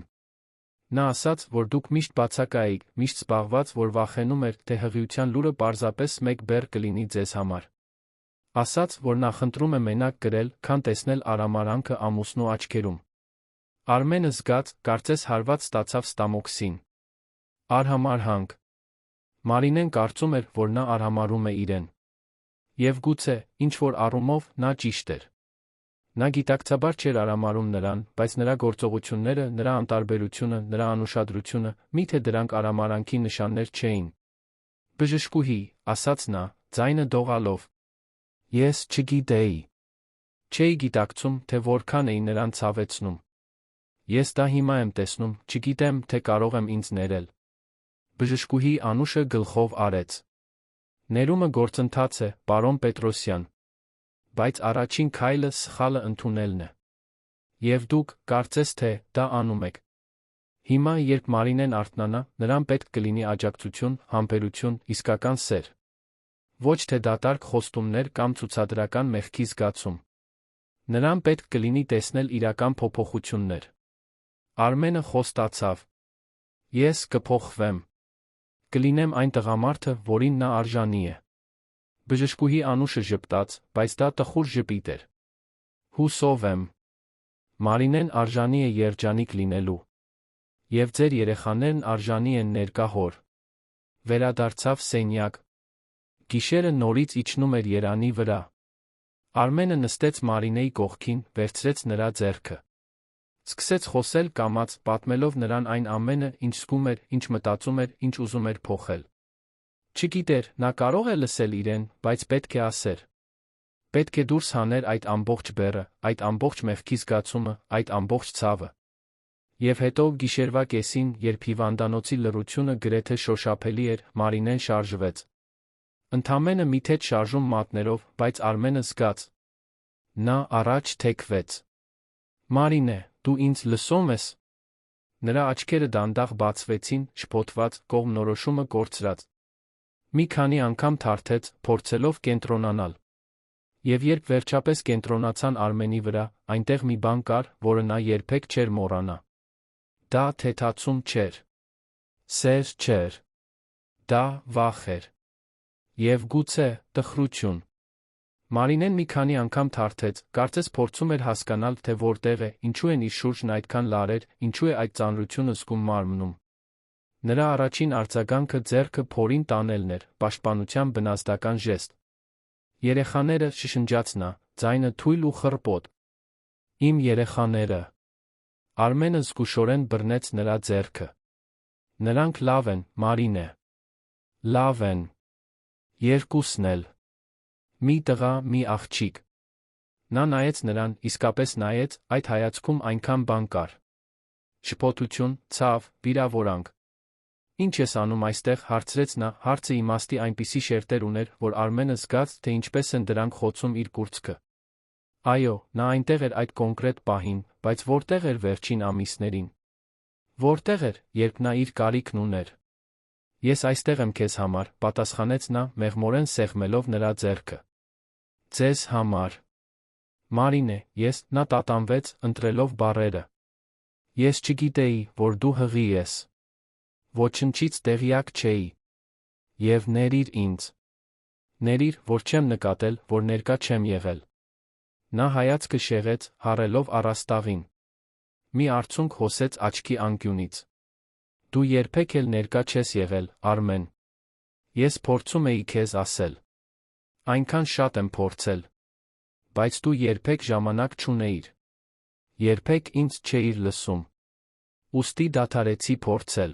S1: Նա ասաց, որ դուք միշտ բացակա էիք, միշտ զբաղված, որ վախենում էր, թե հղիության լուրը պարզապես մեկ բեռ կլինի ձեզ համար։ Ասաց, որ նա խնդրում է մենակ գրել, քան տեսնել արամարանքը ամուսնու աչքերում։ Արմենը զգաց, կարծես հարված ստացավ ստամոքսին։ Արհամարհանք։ Մարինեն կարծում էր, որ նա արհամարհում է իրեն։ Եվ գուցե, ինչ-որ առումով, նա ճիշտ էր։ Նա գիտակցաբար չէր արհամարհում նրան, բայց նրա գործողությունները, նրա անտարբերությունը, նրա անուշադրությունը, միթե դրանք արհամարհանքի նշաններ չէին։ Բժշկուհի, ասաց նա, ձայնը դողալով։ Ես չգիտեի։ Չէի գիտակցում, թե որքան էի նրան ցավեցնում։ Ես դա հիմա եմ տեսնում, չգիտեմ, թե կարող եմ ինձ ներել։ Բժշկուհի Անուշը գլխով արեց։ Ներումը գործընթաց է, պարոն Պետրոսյան։ Բայց առաջին քայլը սխալը ընդունելն է։ Եվ դուք, կարծես թե, դա անում եք։ Հիմա, երբ Մարինեն արթնանա, նրան պետք կլինի աջակցություն, համբերություն, իսկական սեր։ Ոչ թե դատարկ խոստումներ կամ ցուցադրական մեղքի զգացում։ Նրան պետք կլինի տեսնել իրական փոփոխություններ։ Արմենը խոստացավ. Ես կփոխվեմ։ Կլինեմ այն տղամարդը, որին նա արժանի է։ Բժշկուհի անուշը ժպտաց, բայց դա տխուր ժպիտ էր։ Հուսով եմ։ Մարինեն արժանի է երջանիկ լինելու։ Եվ ձեր երեխաներն արժանի են ներկա հոր։ Վերադարձավ սենյակ։ Գիշերը նորից իջնում էր երանի վրա։ Արմենը նստեց Մարինեի կողքին, վերցրեց նրա ձեռքը։ Սկսեց խոսել կամաց, պատմելով նրան այն ամենը, ինչ զգում էր, ինչ մտածում էր, ինչ ուզում էր փոխել։ Չգիտեր, նա կարող է լսել իրեն, բայց պետք է ասեր։ Պետք է դուրս հաներ այդ ամբողջ բեռը, այդ ամբողջ մեղքի զգացումը, այդ ամբողջ ցավը։ Եվ հետո գիշերվա կեսին, երբ հիվանդանոցի լռությունը գրեթե շոշափելի էր, Մարինեն շարժվեց։ Ընդամենը մի թեթ շարժում մատներով, բայց Արմենը զգաց։ Նա առաջ թեքվեց։ Մարինե, դու ինձ լսում ես։ Նրա աչքերը դանդաղ բացվեցին, շփոթված, կողմնորոշումը կորցրած։ Մի քանի անգամ թարթեց, փորձելով կենտրոնանալ։ Եվ երբ վերջապես կենտրոնացան Արմենի վրա, այնտեղ մի բան կար, որը նա երբեք չէր մոռանա։ Դա թեթացում չէր։ Սեր չէր։ Դա վախ էր։ Եվ գուցե տխրություն։ Մարինեն մի քանի անգամ թարթեց, կարծես փորձում էր հասկանալ, թե որտեղ է, ինչու են իր շուրջն այդքան լարեր, ինչու է այդ ծանրությունը զգում մարմնում։ Նրա առաջին արձագանքը ձեռքը փորին տանելն էր, պաշտպանության բնազդական ժեստ։ Երեխաները, շշնջաց նա, ձայնը թույլ ու խռպոտ։ Իմ երեխաները։ Արմենը զգուշորեն բռնեց նրա ձեռքը։ Նրանք լավ են, Մարինե։ Լավ են։ Երկուսն էլ։ Մի տղա, մի աղջիկ։ Նա նայեց նրան, իսկապես նայեց, այդ հայացքում այնքան բան կար։ Շփոթություն, ցավ, վիրավորանք։ Ինչ ես անում այստեղ, հարցրեց նա, հարցը իմաստի այնպիսի շերտեր ուներ, որ Արմենը զգաց, թե ինչպես են դրանք խոցում իր կուրծքը։ Այո, նա այնտեղ էր այդ կոնկրետ պահին, բայց որտեղ էր վերջին ամիսներին։ Որտեղ էր, երբ նա իր կարիքն ուներ։ Ես այստեղ եմ քեզ համար, պատասխանեց նա, մեղմորեն սեղմելով նրա ձեռքը։ Ձեզ համար։ Մարինե, ես, նա տատանվեց, ընտրելով բառերը։ Ես չգիտեի, որ դու հղի ես։ Ոչնչից տեղյակ չէի։ Եվ ներիր ինձ։ Ներիր, որ չեմ նկատել, որ ներկա չեմ եղել։ Նա հայացքը շեղեց, հառելով առաստաղին։ Մի արցունք հոսեց աչքի անկյունից։ Դու երբեք էլ ներկա չես եղել, Արմեն։ Ես փորձում էի քեզ ասել։ Այնքան շատ եմ փորձել։ Բայց դու երբեք ժամանակ չունեիր։ Երբեք ինձ չէիր լսում։ Ուստի դադարեցի փորձել։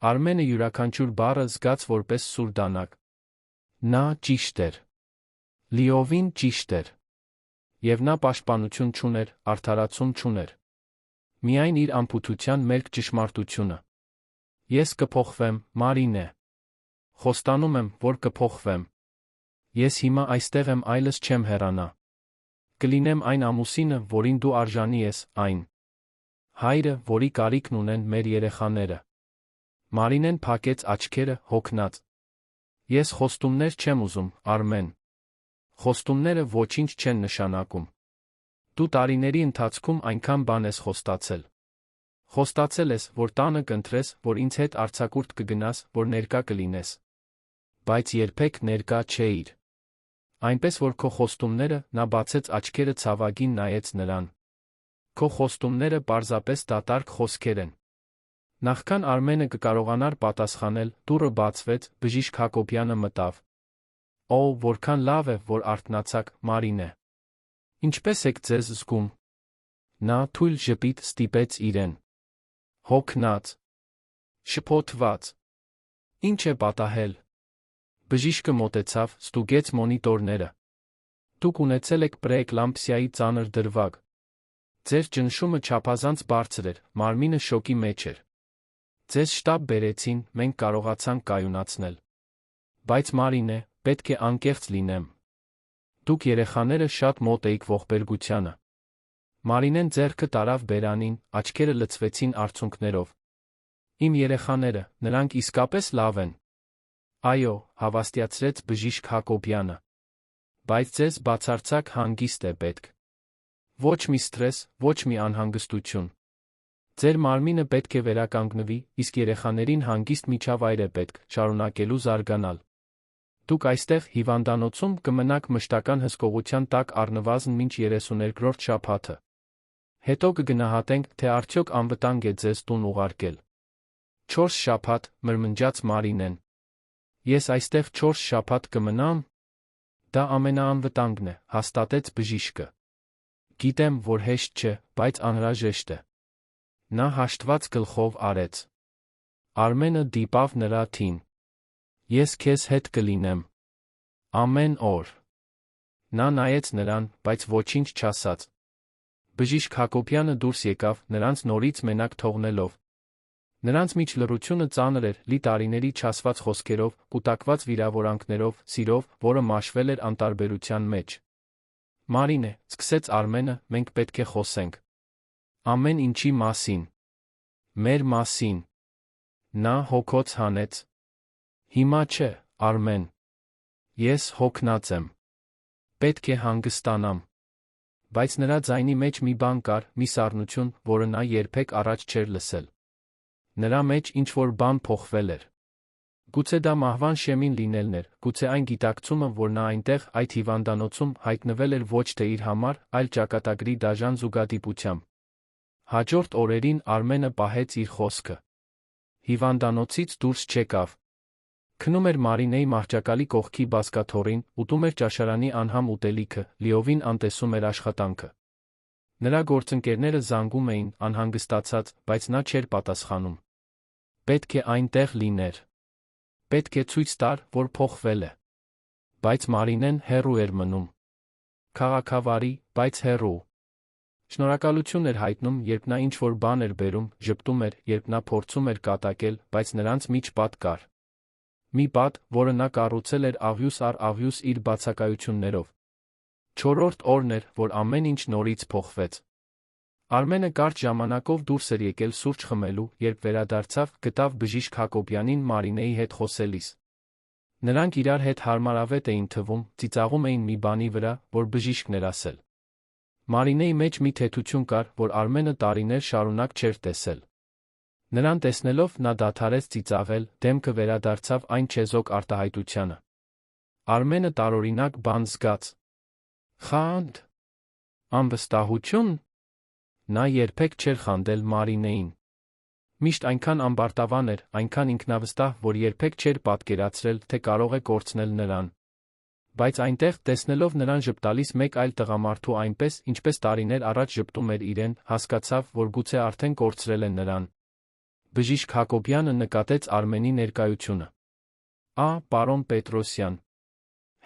S1: Արմենը յուրաքանչյուր բառը զգաց որպես սուր դանակ։ Նա ճիշտ էր։ Լիովին ճիշտ էր։ Եվ նա պաշտպանություն չուներ, արդարացում չուներ։ Միայն իր անփութության մերկ ճշմարտությունը։ Ես կփոխվեմ, Մարինե։ Խոստանում եմ, որ կփոխվեմ։ Ես հիմա այստեղ եմ, այլս չեմ հեռանա։ Կլինեմ այն ամուսինը, որին դու արժանի ես, այն հայրը, որի կարիքն ունեն մեր երեխաները։ Մարինեն փակեց աչքերը, հոգնած։ Ես խոստումներ չեմ ուզում, Արմեն։ Խոստումները ոչինչ չեն նշանակում։ Դու տարիների ընթացքում այնքան բան ես խոստացել։ Խոստացել ես, որ տանը կընտրես, որ ինձ հետ արձակուրդ կգնաս, որ ներկա կլինես։ Բայց երբեք ներկա չէիր։ Այնպես որ քո խոստումները, նա բացեց աչքերը ցավագին նայեց նրան։ Քո խոստումները պարզապես դատարկ խոսքեր են։ Նախքան Արմենը կկարողանար պատասխանել, դուռը բացվեց, բժիշկ Հակոբյանը մտավ։ Օ, որքան լավ է, որ արթնացաք, Մարինե։ Ինչպես եք ձեզ զգում։ Նա թույլ ժպիտ ստիպեց իրեն։ Հոգնած։ Շփոթված։ Ինչ է պատահել։ Բժիշկը մոտեցավ, ստուգեց մոնիտորները։ Դուք ունեցել եք պրեէկլամպսիայի ծանր դրվագ։ Ձեր ճնշումը չափազանց բարձր էր, մարմինը շոկի մեջ էր։ Ձեզ շտապ բերեցին, մենք կարողացանք կայունացնել։ Բայց Մարինե, պետք է անկեղծ լինեմ։ Դուք երեխաները շատ մոտ էիք ողբերգությանը։ Մարինեն ձեռքը տարավ բերանին, աչքերը լցվեցին արցունքներով։ Իմ երեխաները, նրանք իսկապես լավ են։ Այո, հավաստիացրեց բժիշկ Հակոբյանը։ Բայց ձեզ բացարձակ հանգիստ է պետք։ Ոչ մի սթրես, ոչ մի անհանգստություն։ Ձեր մարմինը պետք է վերականգնվի, իսկ երեխաներին հանգիստ միջավայր է պետք, շարունակելու զարգանալ։ Դուք այստեղ հիվանդանոցում կմնաք մշտական հսկողության տակ առնվազն մինչ 32-րդ շաբաթը։ Հետո կգնահատենք, թե արդյոք անվտանգ է ձեզ տուն ուղարկել։ 4 շաբաթ, մրմնջաց Մարինեն։ Ես այստեղ 4 շաբաթ կմնամ։ Դա ամենաանվտանգն է, հաստատեց բժիշկը։ Գիտեմ, որ հեշտ չէ, բայց անհրաժեշտ է։ Նա հաշտված գլխով արեց։ Արմենը դիպավ նրա թին։ Ես քեզ հետ կլինեմ։ Ամեն օր։ Նա նայեց նրան, բայց ոչինչ չասաց։ Բժիշկ Հակոբյանը դուրս եկավ, նրանց նորից մենակ թողնելով։ Նրանց միջ լռությունը ծանր էր, լի տարիների չասված խոսքերով, կուտակված վիրավորանքներով, սիրով, որը մաշվել էր անտարբերության մեջ։ Մարինե, սկսեց Արմենը, մենք պետք է խոսենք։ Ամեն ինչի մասին։ Մեր մասին։ Նա հոգոց հանեց։ Հիմա չէ, Արմեն։ Ես հոգնած եմ։ Պետք է հանգստանամ։ Բայց նրա ձայնի մեջ մի բան կար, մի սառնություն, որը նա երբեք առաջ չէր լսել։ Նրա մեջ ինչ-որ բան փոխվել էր։ Գուցե դա մահվան շեմին լինելն էր, գուցե այն գիտակցումը, որ նա այնտեղ, այդ հիվանդանոցում, հայտնվել էր ոչ թե իր համար, այլ ճակատագրի դաժան զուգադիպությամբ։ Հաջորդ օրերին Արմենը պահեց իր խոսքը։ Հիվանդանոցից դուրս չեկավ։ Քնում էր Մարինեի մահճակալի կողքի բազկաթոռին, ուտում էր ճաշարանի անհամ ուտելիքը, լիովին անտեսում էր աշխատանքը։ Նրա գործընկերները զանգում էին, անհանգստացած, բայց նա չէր պատասխանում։ Պետք է այնտեղ լիներ։ Պետք է ցույց տար, որ փոխվել է։ Բայց Մարինեն հեռու էր մնում։ Քաղաքավարի, բայց հեռու։ Շնորհակալություն էր հայտնում, երբ նա ինչ-որ բան էր բերում, ժպտում էր, երբ նա փորձում էր կատակել, բայց նրանց միջ պատ կար։ Մի պատ, որը նա կառուցել էր աղյուս առ աղյուս իր բացակայություններով։ 4-րդ օրն էր, որ ամեն ինչ նորից փոխվեց։ Արմենը կարճ ժամանակով դուրս էր եկել սուրճ խմելու, երբ վերադարձավ, գտավ բժիշկ Հակոբյանին Մարինեի հետ խոսելիս։ Նրանք իրար հետ հարմարավետ էին թվում, ծիծաղում էին մի բանի վրա, որ բժիշկն էր ասել։ Մարինեի մեջ մի թեթություն կար, որ Արմենը տարիներ շարունակ չէր տեսել։ Նրան տեսնելով նա դադարեց ծիծաղել, դեմքը վերադարձավ այն չեզոք արտահայտությանը։ Արմենը տարօրինակ բան զգաց։ Խանդ։ Անվստահություն։ Նա երբեք չէր խանդել Մարինեին։ Միշտ այնքան ամբարտավան էր, այնքան ինքնավստահ, որ երբեք չէր պատկերացրել, թե կարող է կորցնել նրան։ Բայց այնտեղ, տեսնելով նրան ժպտալիս մեկ այլ տղամարդու այնպես, ինչպես տարիներ առաջ ժպտում էր իրեն, հասկացավ, որ գուցե արդեն կորցրել է նրան։ Բժիշկ Հակոբյանը նկատեց Արմենի ներկայությունը։ Պարոն Պետրոսյան։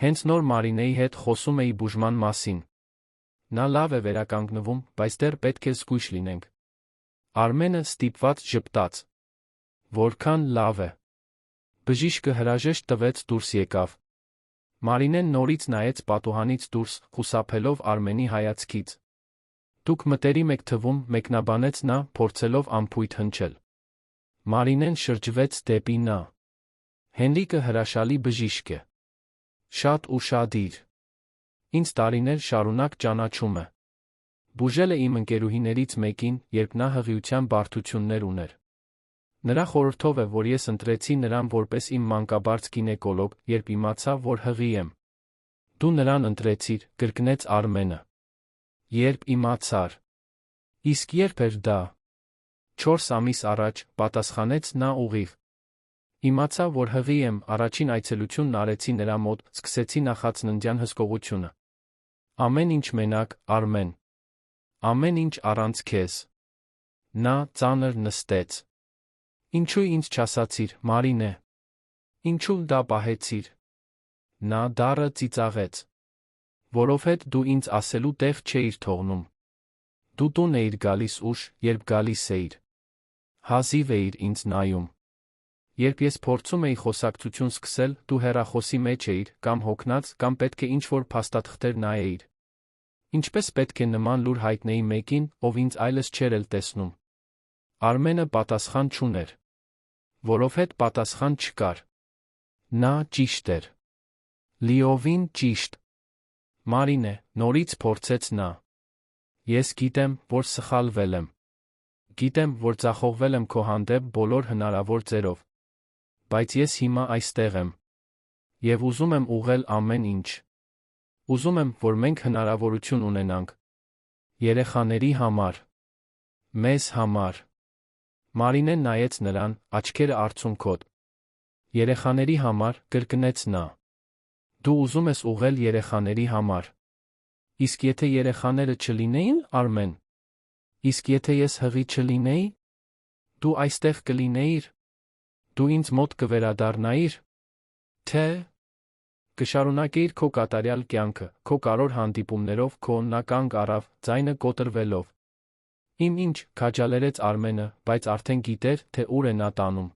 S1: Հենց նոր Մարինեի հետ խոսում էի բուժման մասին։ Նա լավ է վերականգնվում, բայց դեռ պետք է զգույշ լինենք։ Արմենը ստիպված ժպտաց։ Որքան լավ է։ Բժիշկը հրաժեշտ տվեց դուրս եկավ։ Մարինեն նորից նայեց պատուհանից դուրս, խուսափելով Արմենի հայացքից։ Դուք մտերիմ եք թվում, մեկնաբանեց նա, փորձելով անփույթ հնչել։ Մարինեն շրջվեց դեպի նա։ Հենրիկը հրաշալի բժիշկ է։ Շատ ուշադիր։ Ինձ տարիներ շարունակ ճանաչում է։ Բուժել է իմ ընկերուհիներից մեկին, երբ նա հղիության բարդություններ ուներ։ Նրա խորհրդով է, որ ես ընտրեցի նրան որպես իմ մանկաբարձ գինեկոլոգ, երբ իմացա, որ հղի եմ։ Դու նրան ընտրեցիր, կրկնեց Արմենը։ Երբ իմացար։ Իսկ երբ էր դա։ 4 ամիս առաջ, պատասխանեց նա ուղիղ։ Իմացա, որ հղի եմ, առաջին այցելությունն արեցի նրա մոտ, սկսեցի նախածննդյան հսկողությունը։ Ամեն ինչ մենակ, Արմեն։ Ամեն ինչ առանց քեզ։ Նա ծանր նստեց։ Ինչու ինձ չասացիր, Մարինե։ Ինչու դա պահեցիր։ Նա դառը ծիծաղեց։ Որովհետև դու ինձ ասելու տեղ չէիր թողնում։ Դու տուն էիր գալիս ուշ, երբ գալիս էիր։ Հազիվ էիր ինձ նայում։ Երբ ես փորձում էի խոսակցություն սկսել, դու հեռախոսի մեջ էիր, կամ հոգնած, կամ պետք է ինչ-որ փաստաթղթեր նայեիր։ Ինչպես պետք է նման լուր հայտնեի մեկին, ով ինձ այլս չէր էլ տեսնում։ Արմենը պատասխան չուներ։ Որովհետև պատասխան չկար։ Նա ճիշտ էր։ Լիովին ճիշտ։ Մարինե, նորից փորձեց նա։ Ես գիտեմ, որ սխալվել եմ։ Գիտեմ, որ ձախողվել եմ քո հանդեպ բոլոր հնարավոր ձերով։ Բայց ես հիմա այստեղ եմ։ Եվ ուզում եմ ուղղել ամեն ինչ։ Ուզում եմ, որ մենք հնարավորություն ունենանք։ Երեխաների համար։ Մեզ համար։ Մարինեն նայեց նրան, աչքերը արցունքոտ։ Երեխաների համար, կրկնեց նա։ Դու ուզում ես ուղղել երեխաների համար։ Իսկ եթե երեխաները չլինեին, Արմեն։ Իսկ եթե ես հղի չլինեի, դու այստեղ կլինեիր։ Դու ինձ մոտ կվերադառնայիր։ Թե կշարունակեիր քո կատարյալ կյանքը, քո կարևոր հանդիպումներով, քո կանգ առավ, ձայնը կոտրվելով։ Ինչ, քաջալերեց Արմենը, բայց արդեն գիտեր, թե ուր է նա տանում։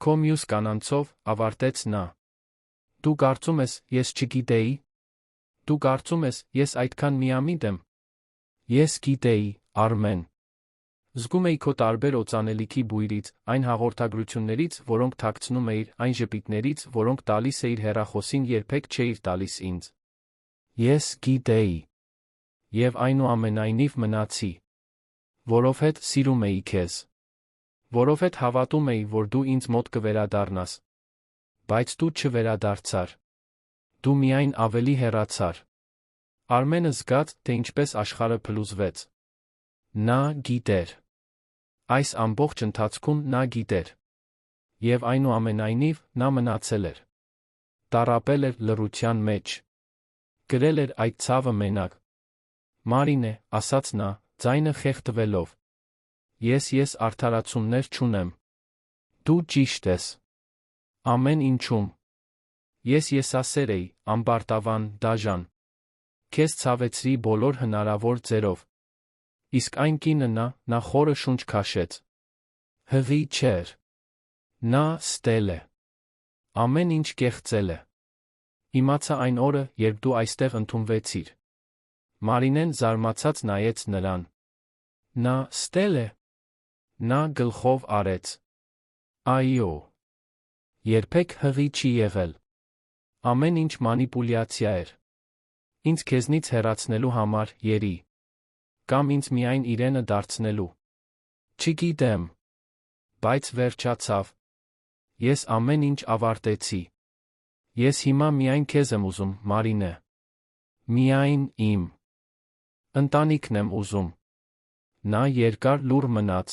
S1: Քո մյուս կանանցով, ավարտեց նա։ Դու կարծում ես, ես չգիտեի։ Դու կարծում ես, ես այդքան միամիտ եմ։ Ես գիտեի, Արմեն։ Զգում էի քո տարբեր օծանելիքի բույրից, այն հաղորդագրություններից, որոնք թաքցնում էիր, այն ժպիտներից, որոնք տալիս էիր հեռախոսին, երբեք չէիր տալիս ինձ։ Ես գիտեի։ Եվ այնուամենայնիվ մնացի։ Որովհետև սիրում էի քեզ։ Որովհետև հավատում էի, որ դու ինձ մոտ կվերադառնաս։ Բայց դու չվերադարձար։ Դու միայն ավելի հեռացար։ Արմենը զգաց, թե ինչպես աշխարհը փլուզվեց։ Նա գիտեր։ Այս ամբողջ ընթացքում նա գիտեր։ Եվ այնուամենայնիվ, նա մնացել էր։ Տառապել էր լռության մեջ։ Գրել էր այդ ցավը մենակ։ Մարինե, ասաց նա, ձայնը խեղդվելով։ Ես արդարացումներ չունեմ։ Դու ճիշտ ես։ Ամեն ինչում։ Ես եսասեր էի, ամբարտավան, դաժան։ Քեզ ցավեցրի բոլոր հնարավոր ձերով։ Իսկ այն կինը նա խորը շունչ քաշեց։ Հղի չէր։ Նա ստել է։ Ամեն ինչ կեղծել է։ Իմացա այն օրը, երբ դու այստեղ ընդունվեցիր։ Մարինեն զարմացած նայեց նրան։ Նա ստել է։ Նա գլխով արեց։ Այո։ Երբեք հղի չի եղել։ Ամեն ինչ մանիպուլյացիա էր։ Ինձ քեզնից հեռացնելու համար, երի։ Կամ ինձ միայն իրենը դարձնելու։ Չգիտեմ։ Բայց վերջացավ։ Ես ամեն ինչ ավարտեցի։ Ես հիմա միայն քեզ եմ ուզում, Մարինե։ Միայն իմ ընտանիքն եմ ուզում։ Նա երկար լուռ մնաց։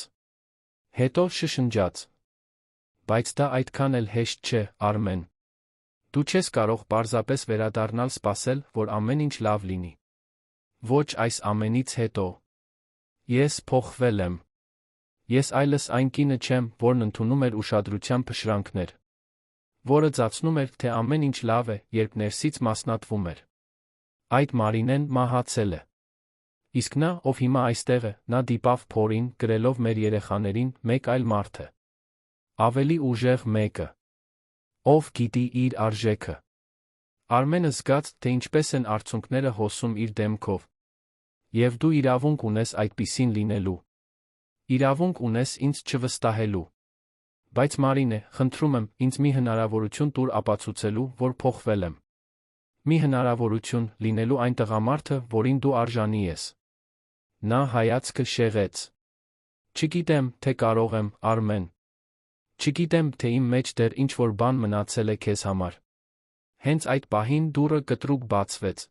S1: Հետո շշնջաց։ Բայց դա այդքան էլ հեշտ չէ, Արմեն։ Դու չես կարող պարզապես վերադառնալ սպասել, որ ամեն ինչ լավ լինի։ Ոչ այս ամենից հետո։ Ես փոխվել եմ։ Ես այլս այն կինը չեմ, որն ընդունում էր ուշադրության փշրանքներ։ Որը ծածնում էր, թե ամեն ինչ լավ է, երբ ներսից մասնատվում էր։ Այդ Մարինեն մահացել է։ Իսկ նա, ով հիմա այստեղ է, նա դիպավ փորին, գրելով մեր երեխաներին, մեկ այլ մարդ է։ Ավելի ուժեղ մեկը։ Ով գիտի իր արժեքը։ Արմենը զգաց, թե ինչպես են արցունքները հոսում իր դեմքով։ Եվ դու իրավունք ունես այդպիսին լինելու։ Իրավունք ունես ինձ չվստահելու։ Բայց Մարինե, խնդրում եմ, ինձ մի հնարավորություն տուր ապացուցելու, որ փոխվել եմ։ Մի հնարավորություն լինելու այն տղամարդը, որին դու արժանի ես։ Նա հայացքը շեղեց։ Չգիտեմ, թե կարող եմ, Արմեն։ Չգիտեմ, թե իմ մեջ դեռ ինչ-որ բան մնացել է քեզ համար։ Հենց այդ պահին դուռը կտրուկ բացվեց։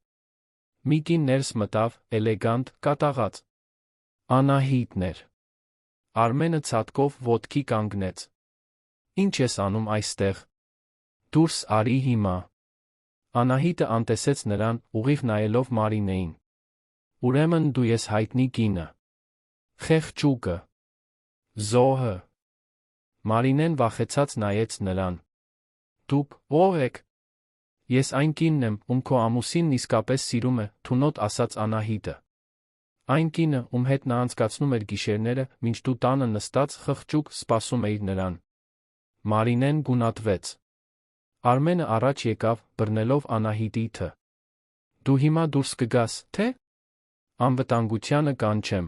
S1: Մի կին ներս մտավ, էլեգանտ, կատաղած։ Անահիտն էր։ Արմենը ցատկով ոտքի կանգնեց։ Ինչ ես անում այստեղ։ Դուրս արի հիմա։ Անահիտը անտեսեց նրան, ուղիղ նայելով Մարինեին։ Ուրեմն դու ես հայտնի կինը։ Խեղճուկը։ Զոհը։ Մարինեն վախեցած նայեց նրան։ Դուք ո՞վ եք։ Ես այն կինն եմ, ում քո ամուսինն իսկապես սիրում է, թունոտ ասաց Անահիտը։ Այն կինը, ում հետ նա անցկացնում էր գիշերները, մինչ դու տանը նստած խղճուկ սպասում էիր նրան։ Մարինեն գունատվեց։ Արմենը առաջ եկավ, բռնելով Անահիտի թը։ Դու հիմա դուրս կգաս, թե՞։ Անվտանգությանը կանչեմ։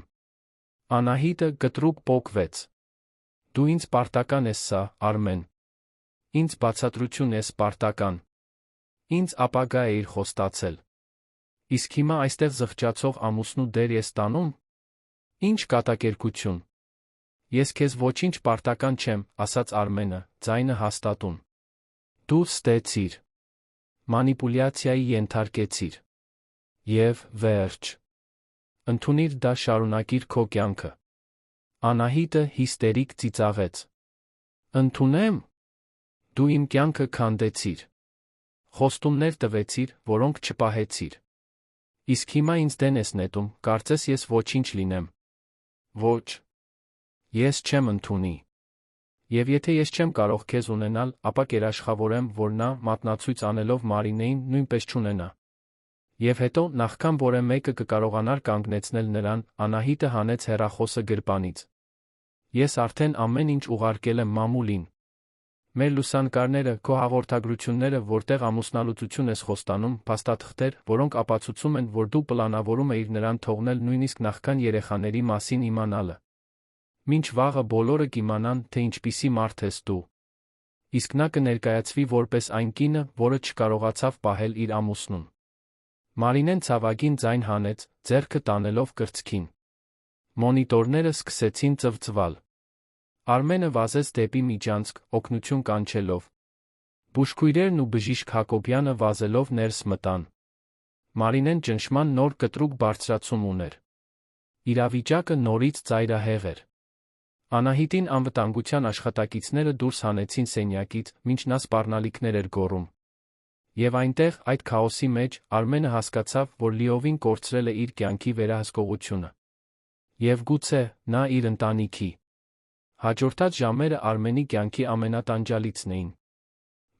S1: Անահիտը կտրուկ պոկվեց։ Դու ինձ պարտական ես սա, Արմեն։ Ինձ բացատրություն ես պարտական։ Ինձ ապագա էիր խոստացել։ Իսկ հիմա այստեղ զղջացող ամուսնու դեր ես տանում։ Ինչ կատակերգություն։ Ես քեզ ոչինչ պարտական չեմ, ասաց Արմենը, ձայնը հաստատուն։ Դու ստեցիր։ Մանիպուլյացիայի ենթարկեցիր։ Եվ վերջ։ Ընդունիր դա, շարունակիր քո կյանքը։ Անահիտը հիստերիկ ծիծաղեց։ Ընդունեմ։ Դու իմ կյանքը քանդեցիր։ Խոստումներ տվեցիր, որոնք չպահեցիր։ Իսկ հիմա ինձ դեն ես նետում, կարծես ես ոչինչ լինեմ։ Ոչ։ Ես չեմ ընդունի։ Եվ եթե ես չեմ կարող քեզ ունենալ, ապա կերաշխավորեմ, որ նա, մատնացույց անելով Մարինեին, նույնպես չունենա։ Եվ հետո, նախքան որե մեկը կկարողանար կանգնեցնել նրան, Անահիտը հանեց հեռախոսը գրպանից։ Ես արդեն ամեն ինչ ուղարկել եմ մամուլին։ Մեր լուսանկարները, քո հաղորդագրությունները, որտեղ ամուսնալուծություն ես խոստանում, փաստաթղթեր, որոնք ապացուցում են, որ դու պլանավորում էիր նրան թողնել նույնիսկ նախքան երեխաների մասին իմանալը։ Մինչ վաղը բոլորը կիմանան, թե ինչպիսի մարդ ես դու։ Իսկ նա կներկայացվի որպես այն կինը, որը չկարողացավ պահել իր ամուսնուն։ Մարինեն ցավագին ձայն հանեց, ձեռքը տանելով կրծքին։ Մոնիտորները սկսեցին ծվծվալ։ Արմենը վազեց դեպի միջանցք, օգնություն կանչելով։ Բուժքույրերն ու բժիշկ Հակոբյանը վազելով ներս մտան։ Մարինեն ճնշման նոր կտրուկ բարձրացում ուներ։ Իրավիճակը նորից ծայրահեղ էր։ Անահիտին անվտանգության աշխատակիցները դուրս հանեցին սենյակից, մինչ նա սպառնալիքներ էր գոռում։ Եվ այնտեղ, այդ քաոսի մեջ, Արմենը հասկացավ, որ լիովին կորցրել է իր կյանքի վերահսկողությունը։ Եվ գուցե, նա իր ընտանիքի։ Հաջորդած ժամերը Արմենի կյանքի ամենատանջալիցն էին։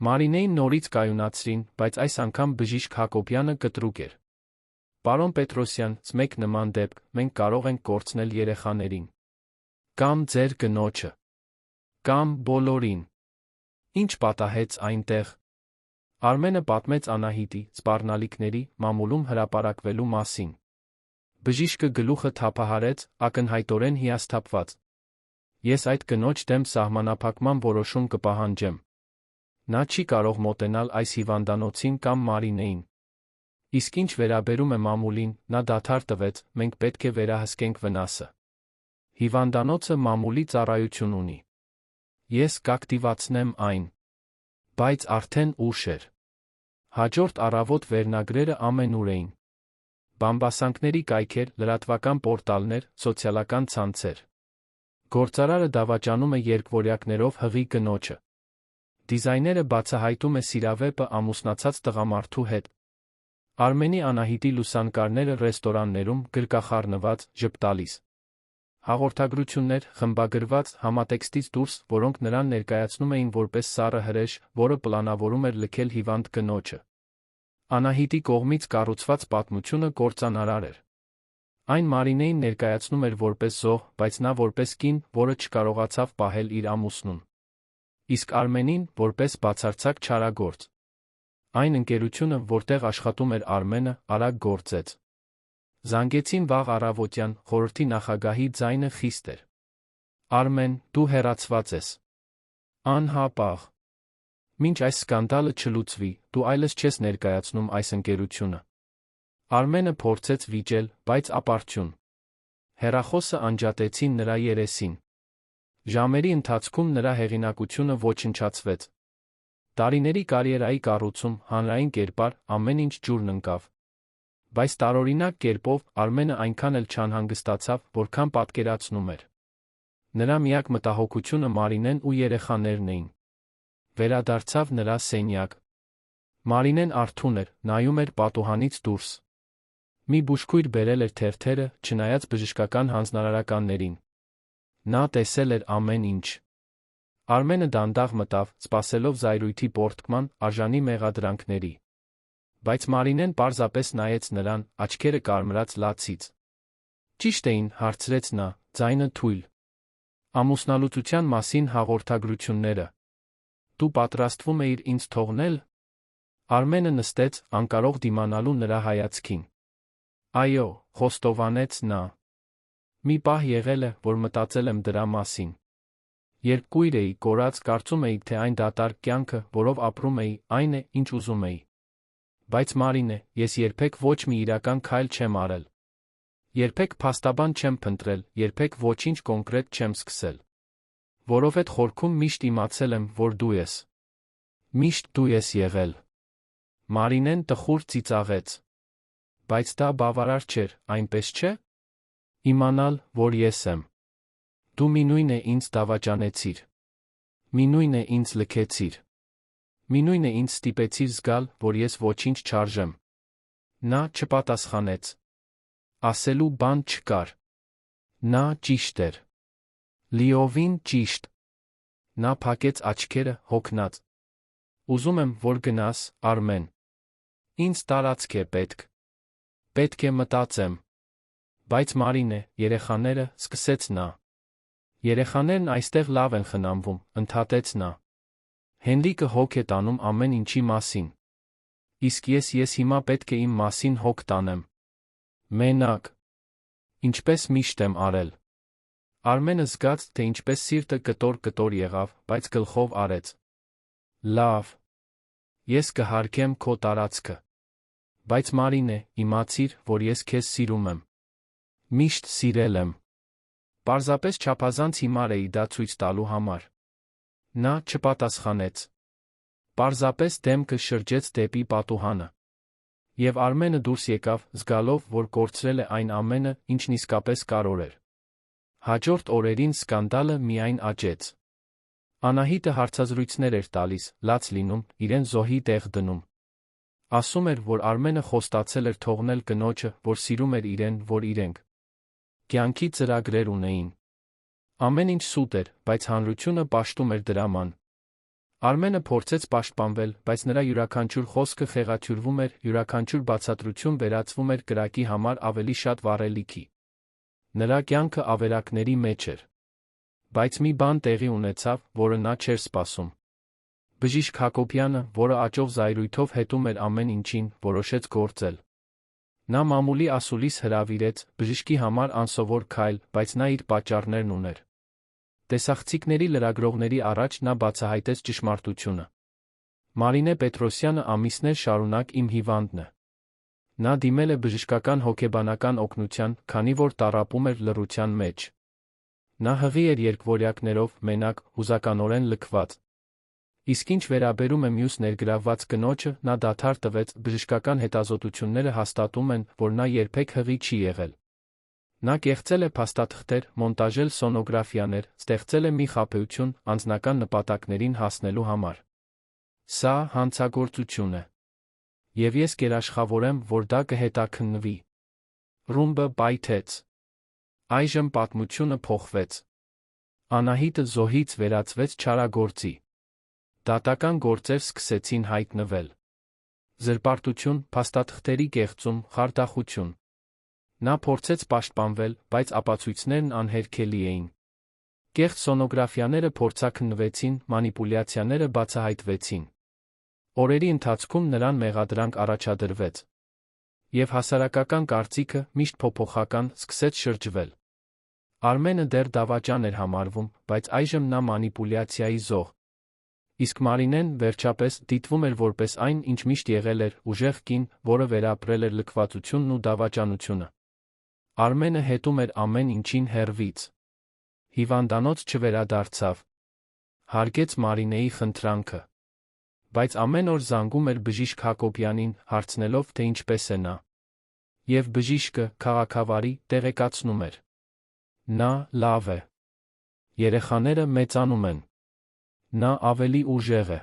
S1: Մարինեին նորից կայունացրին, բայց այս անգամ բժիշկ Հակոբյանը կտրուկ էր։ Պարոն Պետրոսյան, մեկ նման դեպք, մենք կարող ենք կորցնել երեխաներին։ Կամ ձեր կնոջը։ Կամ բոլորին։ Ինչ պատահեց այնտեղ։ Արմենը պատմեց Անահիտի, սպառնալիքների, մամուլում հրապարակվելու մասին։ Բժիշկը գլուխը թափահարեց, ակնհայտորեն հիասթափված։ Ես այդ կնոջ դեմ սահմանափակման որոշում կպահանջեմ։ Նա չի կարող մոտենալ այս հիվանդանոցին կամ Մարինեին։ Իսկ ինչ վերաբերում է մամուլին, նա դադար տվեց, մենք պետք է վերահսկենք վնասը։ Հիվանդանոցը մամուլի ծառայություն ունի։ Ես կակտիվացնեմ այն։ Բայց արդեն ուշ էր։ Հաջորդ առավոտ վերնագրերը ամենուր էին։ Բամբասանքների կայքեր, լրատվական պորտալներ, սոցիալական ցանցեր։ Գործարարը դավաճանում է երկվորյակներով հղի կնոջը։ Դիզայները բացահայտում է սիրավեպը ամուսնացած տղամարդու հետ։ Արմենի Անահիտի լուսանկարները ռեստորաններում գրկախառնված, ժպտալիս։ Հաղորդագրություններ, խմբագրված, համատեքստից դուրս, որոնք նրան ներկայացնում էին որպես սառը հրեշ, որը պլանավորում էր լքել հիվանդ կնոջը։ Անահիտի կողմից կառուցված պատմությունը կործանարար էր։ Այն Մարինեին ներկայացնում էր որպես զոհ, բայց նա որպես կին, որը չկարողացավ պահել իր ամուսնուն։ Իսկ Արմենին որպես բացարձակ չարագործ։ Այն ընկերությունը, որտեղ աշխատում էր Արմենը, արագ գործեց։ Զանգեցին վաղ առավոտյան, խորհրդի նախագահի ձայնը խիստ էր։ Արմեն, դու հեռացված ես։ Անհապաղ։ Մինչ այս սկանդալը չլուծվի, դու այլևս չես ներկայացնում այս ընկերությունը։ Արմենը փորձեց վիճել, բայց ապարդյուն։ Հեռախոսը անջատեցին նրա երեսին։ Ժամերի ընթացքում նրա հեղինակությունը ոչնչացվեց։ Տարիների կարիերայի կառուցում, հանրային կերպար, ամեն ինչ ջուրն ընկավ։ Բայց տարօրինակ կերպով Արմենը այնքան էլ չանհանգստացավ, որքան պատկերացնում էր։ Նրա միակ մտահոգությունը Մարինեն ու երեխաներն էին։ Վերադարձավ նրա սենյակ։ Մարինեն արթուն էր, նայում էր պատուհանից դուրս։ Մի բուժքույր բերել էր թերթերը, չնայած բժշկական հանձնարարականներին։ Նա տեսել էր ամեն ինչ։ Արմենը դանդաղ մտավ, սպասելով զայրույթի պոռթկման, արժանի մեղադրանքների։ Բայց Մարինեն պարզապես նայեց նրան, աչքերը կարմրած լացից։ Ճիշտ էին, հարցրեց նա, ձայնը թույլ։ Ամուսնալուծության մասին հաղորդագրությունները։ Դու պատրաստվում էիր ինձ թողնել։ Արմենը նստեց, անկարող դիմանալու նրա հայացքին։ Այո, խոստովանեց նա։ Մի պահ եղել է, որ մտածել եմ դրա մասին։ Երբ կույր էի, կորած, կարծում էի, թե այն դատարկ կյանքը, որով ապրում էի, այն է, ինչ ուզում էի։ Բայց Մարինե, ես երբեք ոչ մի իրական քայլ չեմ արել։ Երբեք փաստաբան չեմ փնտրել, երբեք ոչինչ կոնկրետ չեմ սկսել։ Որովհետև խորքում միշտ իմացել եմ, որ դու ես։ Միշտ դու ես եղել։ Մարինեն տխուր ծիծաղեց։ Բայց դա բավարար չէր, այնպես չէ՞։ Իմանալ, որ ես եմ։ Դու մինույն է ինձ դավաճանեցիր։ Մինույն է ինձ լքեցիր։ Մինույն է ինձ ստիպեցիր զգալ, որ ես ոչինչ չարժեմ։ Նա չպատասխանեց։ Ասելու բան չկար։ Նա ճիշտ էր։ Լիովին ճիշտ։ Նա փակեց աչքերը, հոգնած։ Ուզում եմ, որ գնաս, Արմեն։ Ինձ տարածք է պետք։ Պետք է մտածեմ։ Բայց Մարինե, երեխաները, սկսեց նա։ Երեխաներն այստեղ լավ են խնամվում, ընդհատեց նա։ Հենրիկը հոգ է տանում ամեն ինչի մասին։ Իսկ ես հիմա պետք է իմ մասին հոգ տանեմ։ Մենակ։ Ինչպես միշտ եմ արել։ Արմենը զգաց, թե ինչպես սիրտը կտոր եղավ, բայց գլխով արեց։ Լավ։ Ես կհարգեմ քո տարածքը։ Բայց Մարինե, իմացիր, որ ես քեզ սիրում եմ։ Միշտ սիրել եմ։ Պարզապես չափազանց հիմար էի դա ցույց տալու համար։ Նա չպատասխանեց։ Պարզապես դեմքը շրջեց դեպի պատուհանը։ Եվ Արմենը դուրս եկավ, զգալով, որ կորցրել է այն ամենը, ինչն իսկապես կարևոր էր։ Հաջորդ օրերին սկանդալը միայն աճեց։ Անահիտը հարցազրույցներ էր տալիս, լաց լինում, իրեն զոհի տեղ դնում։ Ասում էր, որ Արմենը խոստացել էր թողնել կնոջը, որ սիրում էր իրեն, որ իրենք կյանքի ծրագրեր ունեին։ Ամեն ինչ սուտ էր, բայց հանրությունը պաշտում էր դրաման։ Արմենը փորձեց պաշտպանվել, բայց նրա յուրաքանչյուր խոսքը խեղաթյուրվում էր, յուրաքանչյուր բացատրություն վերածվում էր կրակի համար ավելի շատ վառելիքի։ Նրա կյանքը ավերակների մեջ էր։ Բայց մի բան տեղի ունեցավ, որը նա չէր սպասում։ Բժիշկ Հակոբյանը, որը աճող զայրույթով հետում էր ամեն ինչին, որոշեց գործել։ Նա մամուլի ասուլիս հրավիրեց, բժշկի համար անսովոր քայլ, բայց նա իր պատճառներն ուներ։ Տեսախցիկների լրագրողների առաջ նա բացահայտեց ճշմարտությունը։ Մարինե Պետրոսյանը ամիսներ շարունակ իմ հիվանդն է։ Նա դիմել է բժշկական հոգեբանական օգնության, քանի որ տառապում էր լռության մեջ։ Նա հղի էր երկվորյակներով, մենակ, հուզականորեն լքված։ Իսկ ինչ վերաբերում է մյուս ներգրավված կնոջը, նա դադար տվեց, բժշկական հետազոտությունները հաստատում են, որ նա երբեք հղի չի եղել։ Նա կեղծել է փաստաթղթեր, մոնտաժել սոնոգրաֆիաներ, ստեղծել է մի խաբեություն անձնական նպատակներին հասնելու համար։ Սա հանցագործություն է։ Եվ ես կերաշխավորեմ, որ դա կհետաքննվի։ Ռումբը պայթեց։ Այժմ պատմությունը փոխվեց։ Անահիտը զոհից վերածվեց չարագործի։ Դատական գործեր սկսեցին հայտնվել։ Զրպարտություն, փաստաթղթերի կեղծում, խարդախություն։ Նա փորձեց պաշտպանվել, բայց ապացույցներն անհերքելի էին։ Կեղծ սոնոգրաֆիաները փորձաքննվեցին, մանիպուլյացիաները բացահայտվեցին։ Օրերի ընթացքում նրան մեղադրանք առաջադրվեց։ Եվ հասարակական կարծիքը, միշտ փոփոխական, սկսեց շրջվել։ Արմենը դեռ դավաճան էր համարվում, բայց այժմ նա մանիպուլյացիայի զոհ։ Իսկ Մարինեն, վերջապես, դիտվում էր որպես այն, ինչ միշտ եղել էր, ուժեղ կին, որը վերապրել էր լքվածությունն ու դավաճանությունը։ Արմենը հետում էր ամեն ինչին հեռվից։ Հիվանդանոց չվերադարձավ։ Հարգեց Մարինեի խնդրանքը։ Բայց ամեն օր զանգում էր բժիշկ Հակոբյանին, հարցնելով, թե ինչպես է նա։ Եվ բժիշկը, քաղաքավարի, տեղեկացնում էր. Նա լավ է։ Երեխաները մեծանում են։ Նա ավելի ուժեղ է։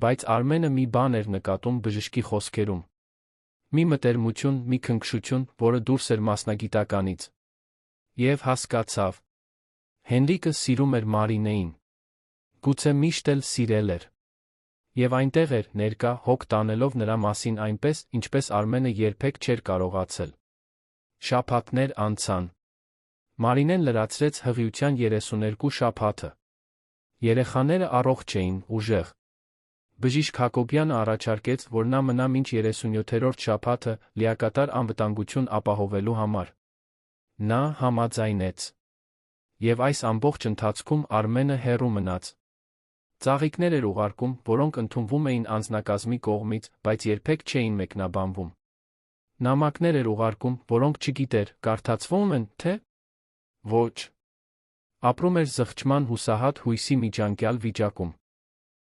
S1: Բայց Արմենը մի բան էր նկատում բժշկի խոսքերում։ Մի մտերմություն, մի քնքշություն, որը դուրս էր մասնագիտականից։ Եվ հասկացավ. Հենրիկը սիրում էր Մարինեին։ Գուցե միշտ էլ սիրել էր։ Եվ այնտեղ էր, ներկա, հոգ տանելով նրա մասին այնպես, ինչպես Արմենը երբեք չէր կարողացել։ Շաբաթներ անցան։ Մարինեն լրացրեց հղիության 32 շաբաթը։ Երեխաները առողջ էին, ուժեղ։ Բժիշկ Հակոբյանը առաջարկեց, որ նա մնա մինչ 37-րդ շաբաթը լիակատար անվտանգություն ապահովելու համար։ Նա համաձայնեց։ Եվ այս ամբողջ ընթացքում Արմենը հեռու մնաց։ Ծաղիկներ էր ուղարկում, որոնք ընդունվում էին անձնակազմի կողմից, բայց երբեք չէին մեկնաբանվում։ Նամակներ էր ուղարկում, որոնք չգիտեր, կարդացվում են, թե ոչ։ Ապրում էր զղջման հուսահատ հույսի միջանկյալ վիճակում։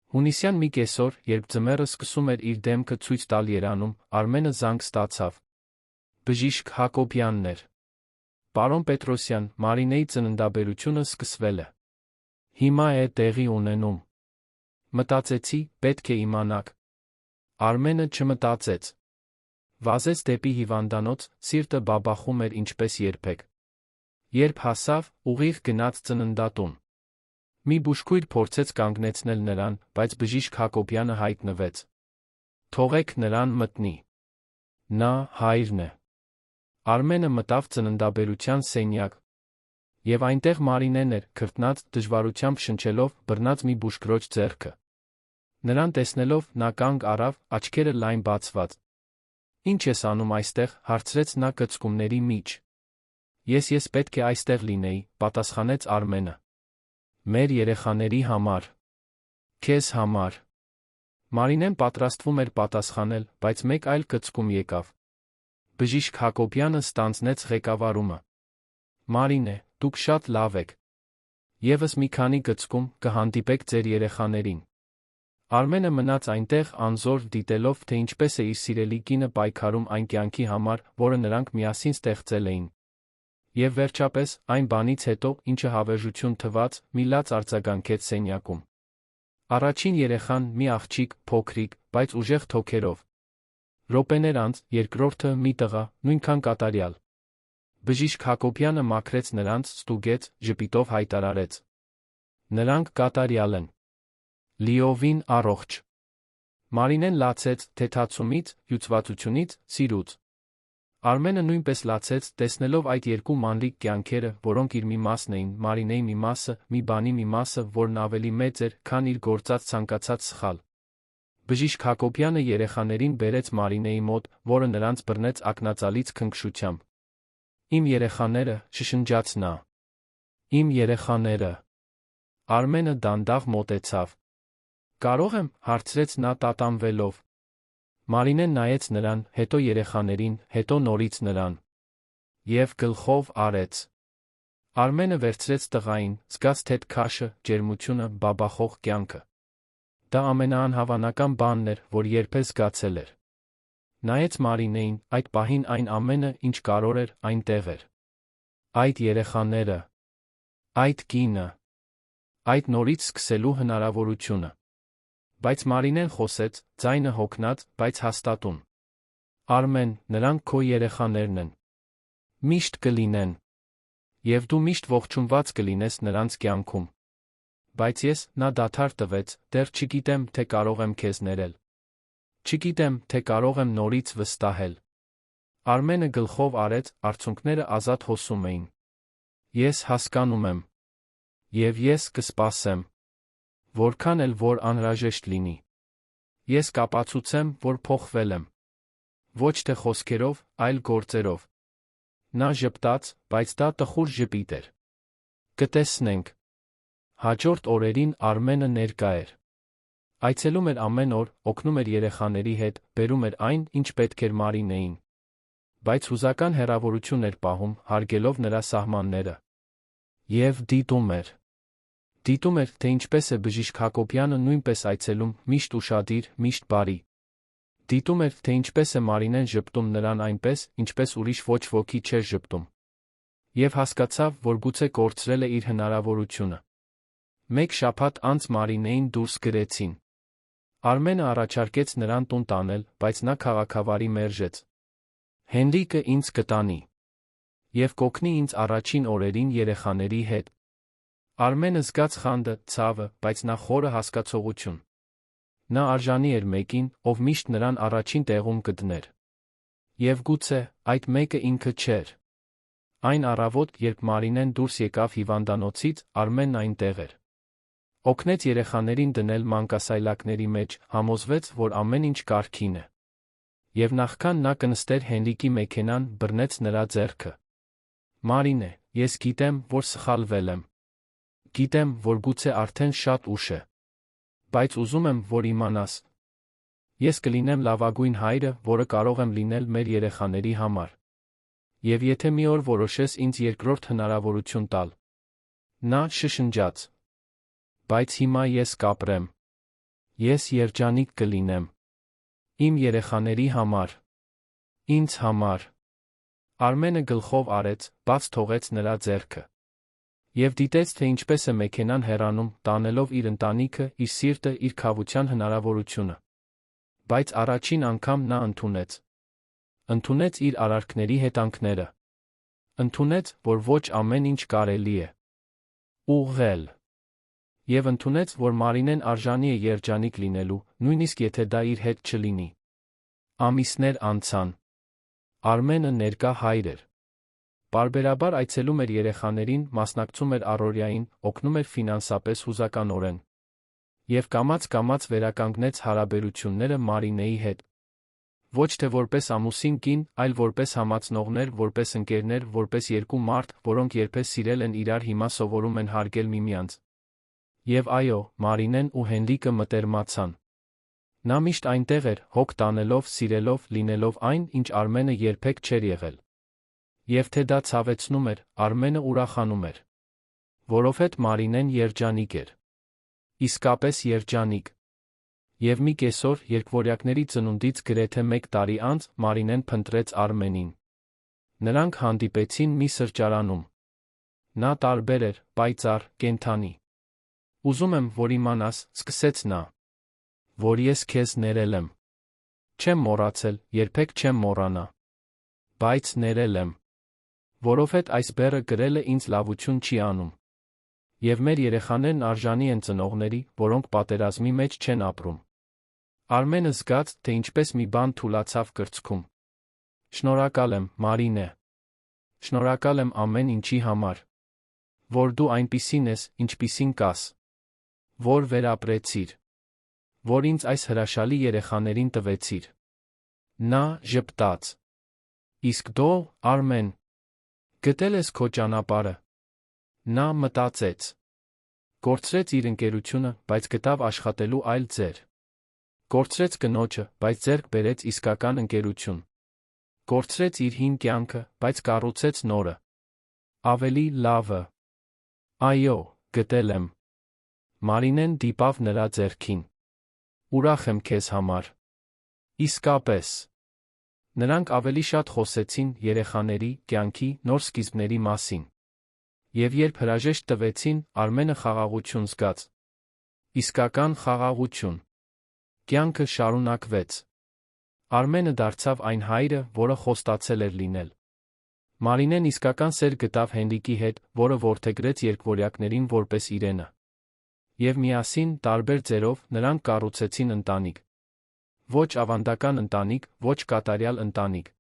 S1: Հունիսյան մի կեսօր, երբ ձմեռը սկսում էր իր դեմքը ցույց տալ երանում, Արմենը զանգ ստացավ։ Բժիշկ Հակոբյանն էր։ Պարոն Պետրոսյան, Մարինեի ծննդաբերությունը սկսվել է։ Հիմա է տեղի ունենում։ Մտածեցի, պետք է իմանաք։ Արմենը չմտածեց։ Վազեց դեպի հիվանդանոց, սիրտը բաբախում էր ինչպես երբեք։ Երբ հասավ, ուղիղ գնաց ծննդատուն։ Մի բուժքույր փորձեց կանգնեցնել նրան, բայց բժիշկ Հակոբյանը հայտնվեց։ Թողեք նրան մտնի։ Նա հայրն է։ Արմենը մտավ ծննդաբերության սենյակ։ Եվ այնտեղ Մարինեն էր, քրտնած, դժվարությամբ շնչելով, բռնած մի բուժքրոջ ձեռքը։ Նրան տեսնելով, նա կանգ առավ, աչքերը լայն բացված։ Ինչ ես անում այստեղ, հարցրեց նա կծկումների մեջ։ Ես պետք է այստեղ լինեի, պատասխանեց Արմենը։ Մեր երեխաների համար։ Քեզ համար։ Մարինեն պատրաստվում էր պատասխանել, բայց մեկ այլ կծկում եկավ։ Բժիշկ Հակոբյանը ստանձնեց ղեկավարումը։ Մարինե, դուք շատ լավ եք։ Եվս մի քանի կծկում, կհանդիպեք ձեր երեխաներին։ Արմենը մնաց այնտեղ անզոր դիտելով, թե ինչպես է իր սիրելի կինը պայքարում այն կյանքի համար, որը նրանք միասին ստեղծել էին։ Եվ վերջապես, այն բանից հետո, ինչը հավերժություն թվաց, մի լաց արձագանքեց սենյակում։ Առաջին երեխան մի աղջիկ, փոքրիկ, բայց ուժեղ թոքերով։ Րոպեներ անց, երկրորդը մի տղա, նույնքան կատարյալ։ Բժիշկ Հակոբյանը մաքրեց նրանց, ստուգեց, ժպիտով հայտարարեց. Նրանք կատարյալ են։ Լիովին առողջ։ Մարինեն լացեց, թեթացումից, հյուծվածությունից, սիրուց։ Արմենը նույնպես լացեց, տեսնելով այդ երկու մանրիկ կյանքերը, որոնք իր մի մասն էին, Մարինեի մի մասը, մի բանի մի մասը, որն ավելի մեծ էր, քան իր գործած ցանկացած սխալ։ Բժիշկ Հակոբյանը երեխաներին բերեց Մարինեի մոտ, որը նրանց բռնեց ակնածալից քնքշությամբ։ Իմ երեխաները, շշնջաց նա։ Իմ երեխաները։ Արմենը դանդաղ մոտեցավ։ Կարող եմ, հարցրեց նա տատանվելով։ Մարինեն նայեց նրան, հետո երեխաներին, հետո նորից նրան։ Եվ գլխով արեց։ Արմենը վերցրեց տղային, զգաց թեթ քաշը, ջերմությունը, բաբախող կյանքը։ Դա ամենաանհավանական բանն էր, որ երբեք զգացել էր։ Նայեց Մարինեին, այդ պահին այն ամենը, ինչ կարող էր, այնտեղ էր։ Այդ երեխաները։ Այդ կինը։ Այդ նորից սկսելու հնարավորությունը։ Բայց Մարինեն խոսեց, ձայնը հոգնած, բայց հաստատուն։ Արմեն, նրանք քո երեխաներն են։ Միշտ կլինեն։ Եվ դու միշտ ողջունված կլինես նրանց կյանքում։ Բայց ես, նա դադար տվեց, դեռ չգիտեմ, թե կարող եմ քեզ ներել։ Չգիտեմ, թե կարող եմ նորից վստահել։ Արմենը գլխով արեց, արցունքները ազատ հոսում էին։ Ես հասկանում եմ։ Եվ ես կսպասեմ։ Որքան էլ որ անհրաժեշտ լինի։ Ես կապացուցեմ, որ փոխվել եմ։ Ոչ թե խոսքերով, այլ գործերով։ Նա ժպտաց, բայց դա տխուր ժպիտ էր։ Կտեսնենք։ Հաջորդ օրերին Արմենը ներկա էր։ Այցելում էր ամեն օր, օգնում էր երեխաների հետ, բերում էր այն, ինչ պետք էր Մարինեին։ Բայց հուզական հեռավորություն էր պահում, հարգելով նրա սահմանները։ Եվ դիտում էր։ Դիտում էր, թե ինչպես է բժիշկ Հակոբյանը նույնպես այցելում, միշտ ուշադիր, միշտ բարի։ Դիտում էր, թե ինչպես է Մարինեն ժպտում նրան այնպես, ինչպես ուրիշ ոչ ոքի չէր ժպտում։ Եվ հասկացավ, որ գուցե կորցրել է իր հնարավորությունը։ Մեկ շաբաթ անց Մարինեին դուրս գրեցին։ Արմենը առաջարկեց նրան տուն տանել, բայց նա քաղաքավարի մերժեց։ Հենրիկը ինձ կտանի։ Եվ կօգնի ինձ առաջին օրերին երեխաների հետ։ Արմենը զգաց խանդը, ցավը, բայց նա խորը հասկացողություն։ Նա արժանի էր մեկին, ով միշտ նրան առաջին տեղում կդներ։ Եվ գուցե, այդ մեկը ինքը չէր։ Այն առավոտ, երբ Մարինեն դուրս եկավ հիվանդանոցից, Արմենն այնտեղ էր։ Օգնեց երեխաներին դնել մանկասայլակների մեջ, համոզվեց, որ ամեն ինչ կարգին է։ Եվ նախքան նա կնստեր Հենրիկի մեքենան, բռնեց նրա ձեռքը։ Մարինե, ես գիտեմ, որ սխալվել եմ։ Գիտեմ, որ գուցե արդեն շատ ուշ է։ Բայց ուզում եմ, որ իմանաս։ Ես կլինեմ լավագույն հայրը, որը կարող եմ լինել մեր երեխաների համար։ Եվ եթե մի օր որոշես ինձ երկրորդ հնարավորություն տալ։ Նա շշնջաց։ Բայց հիմա ես կապրեմ։ Ես երջանիկ կլինեմ։ Իմ երեխաների համար։ Ինձ համար։ Արմենը գլխով արեց, բաց թողեց նրա ձեռքը։ Եվ դիտեց, թե ինչպես է մեքենան հեռանում, տանելով իր ընտանիքը, իր սիրտը, իր քավության հնարավորությունը։ Բայց առաջին անգամ նա ընդունեց։ Ընդունեց իր արարքների հետանքները։ Ընդունեց, որ ոչ ամեն ինչ կարելի է ուղղել։ Եվ ընդունեց, որ Մարինեն արժանի է երջանիկ լինելու, նույնիսկ եթե դա իր հետ չլինի։ Ամիսներ անցան։ Արմենը ներկա հայր էր։ Պարբերաբար այցելում էր երեխաներին, մասնակցում էր առօրյային, օգնում էր ֆինանսապես հուզականորեն։ Եվ կամաց-կամաց վերականգնեց հարաբերությունները Մարինեի հետ։ Ոչ թե որպես ամուսին կին, այլ որպես համացնողներ, որպես ընկերներ, որպես երկու մարդ, որոնք երբես սիրել են իրար, հիմա սովորում են հարգել միմյանց։ Եվ այո, Մարինեն ու Հենրիկը մտերմացան։ Նա միշտ այնտեղ էր, հոգ տանելով, սիրելով, լինելով այն, ինչ Արմենը երբեք չէր եղել։ Եվ թե դա ցավեցնում էր, Արմենը ուրախանում էր։ Որովհետև Մարինեն երջանիկ էր։ Իսկապես երջանիկ։ Եվ մի կեսօր, երկվորյակների ծնունդից գրեթե 1 տարի անց, Մարինեն փնտրեց Արմենին։ Նրանք հանդիպեցին մի սրճարանում։ Նա տարբեր էր, պայծառ, կենդանի։ Ուզում եմ, որ իմանաս, սկսեց նա, որ ես քեզ ներել եմ։ Չեմ մոռացել, երբեք չեմ մոռանա։ Բայց ներել եմ։ Որովհետև այս բեռը գրելը ինձ լավություն չի անում։ Եվ մեր երեխաներն արժանի են ծնողների, որոնք պատերազմի մեջ չեն ապրում։ Արմենը զգաց, թե ինչպես մի բան թուլացավ կրծքում։ Շնորհակալ եմ, Մարինե։ Շնորհակալ եմ ամեն ինչի համար։ Որ դու այնպիսին ես, ինչպիսին կաս։ Որ վերապրեցիր։ Որ ինձ այս հրաշալի երեխաներին տվեցիր։ Նա ժպտաց։ Իսկ դու, Արմեն, գտել ես քո ճանապարհը։ Նա մտածեց։ Կորցրեց իր ընկերությունը, բայց գտավ աշխատելու այլ ձեր։ Կորցրեց կնոջը, բայց ձեռք բերեց իսկական ընկերություն։ Կորցրեց իր հին կյանքը, բայց կառուցեց նորը։ Ավելի լավը։ Այո, գտել եմ։ Մարինեն դիպավ նրա ձեռքին։ Ուրախ եմ քեզ համար։ Իսկապես։ Նրանք ավելի շատ խոսեցին երեխաների, կյանքի, նոր սկիզբների մասին։ Եվ երբ հրաժեշտ տվեցին, Արմենը խաղաղություն զգաց։ Իսկական խաղաղություն։ Կյանքը շարունակվեց։ Արմենը դարձավ այն հայրը, որը խոստացել էր լինել։ Մարինեն իսկական սեր գտավ Հենրիկի հետ, որը որդեգրեց երկվորյակներին որպես իրենը։ Եվ միասին, տարբեր ձերով, նրանք կառուցեցին ընտանիք։ Ոչ ավանդական ընտանիք, ոչ կատարյալ ընտանիք։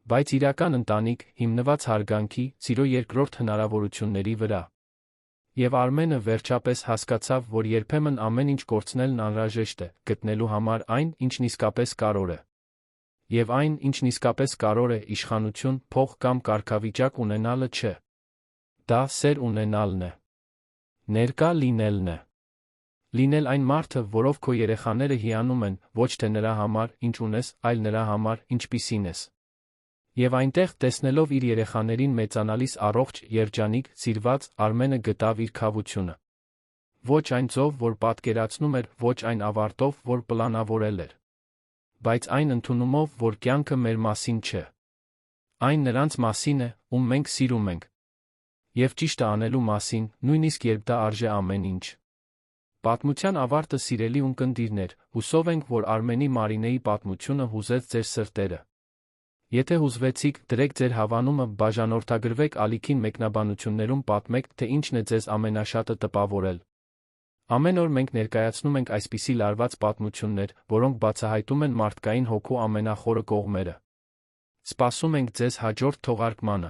S1: Բայց իրական ընտանիք, հիմնված հարգանքի, սիրո երկրորդ հնարավորությունների վրա։ Եվ Արմենը վերջապես հասկացավ, որ երբեմն ամեն ինչ կորցնելն անհրաժեշտ է, գտնելու համար այն, ինչն իսկապես կարևոր է։ Եվ այն, ինչն իսկապես կարևոր է, իշխանություն, փող կամ կարգավիճակ ունենալը չէ։ Դա սեր ունենալն է։ Ներկա լինելն է։ Լինել այն մարդը, որով քո երեխաները հիանում են, ոչ թե նրա համար, ինչ ունես, այլ նրա համար, ինչպիսին ես։ Եվ այնտեղ, տեսնելով իր երեխաներին մեծանալիս առողջ, երջանիկ, սիրված, Արմենը գտավ իր քավությունը։ Ոչ այն ձով, որ պատկերացնում էր, ոչ այն ավարտով, որ պլանավորել էր։ Բայց այն ընդունումով, որ կյանքը մեր մասին չէ։ Այն նրանց մասին է, ում մենք սիրում ենք։ Եվ ճիշտը անելու մասին, նույնիսկ երբ դա արժե ամեն ինչ։ Պատմության ավարտը սիրելի ունկնդիրներ, հուսով ենք, որ Արմենի Մարինեի պատմությունը հուզեց ձեր սրտերը։ Եթե հուզվեցիք, դրեք ձեր հավանումը, բաժանորդագրվեք ալիքին մեկնաբանություններում պատմեք, թե ինչն է ձեզ ամենաշատը տպավորել։ Ամեն օր մենք ներկայացնում ենք այսպիսի լարված պատմություններ, որոնք բացահայտում են մարդկային հոգու ամենախորը կողմերը։ Սպասում ենք ձեզ հաջորդ թողարկմանը։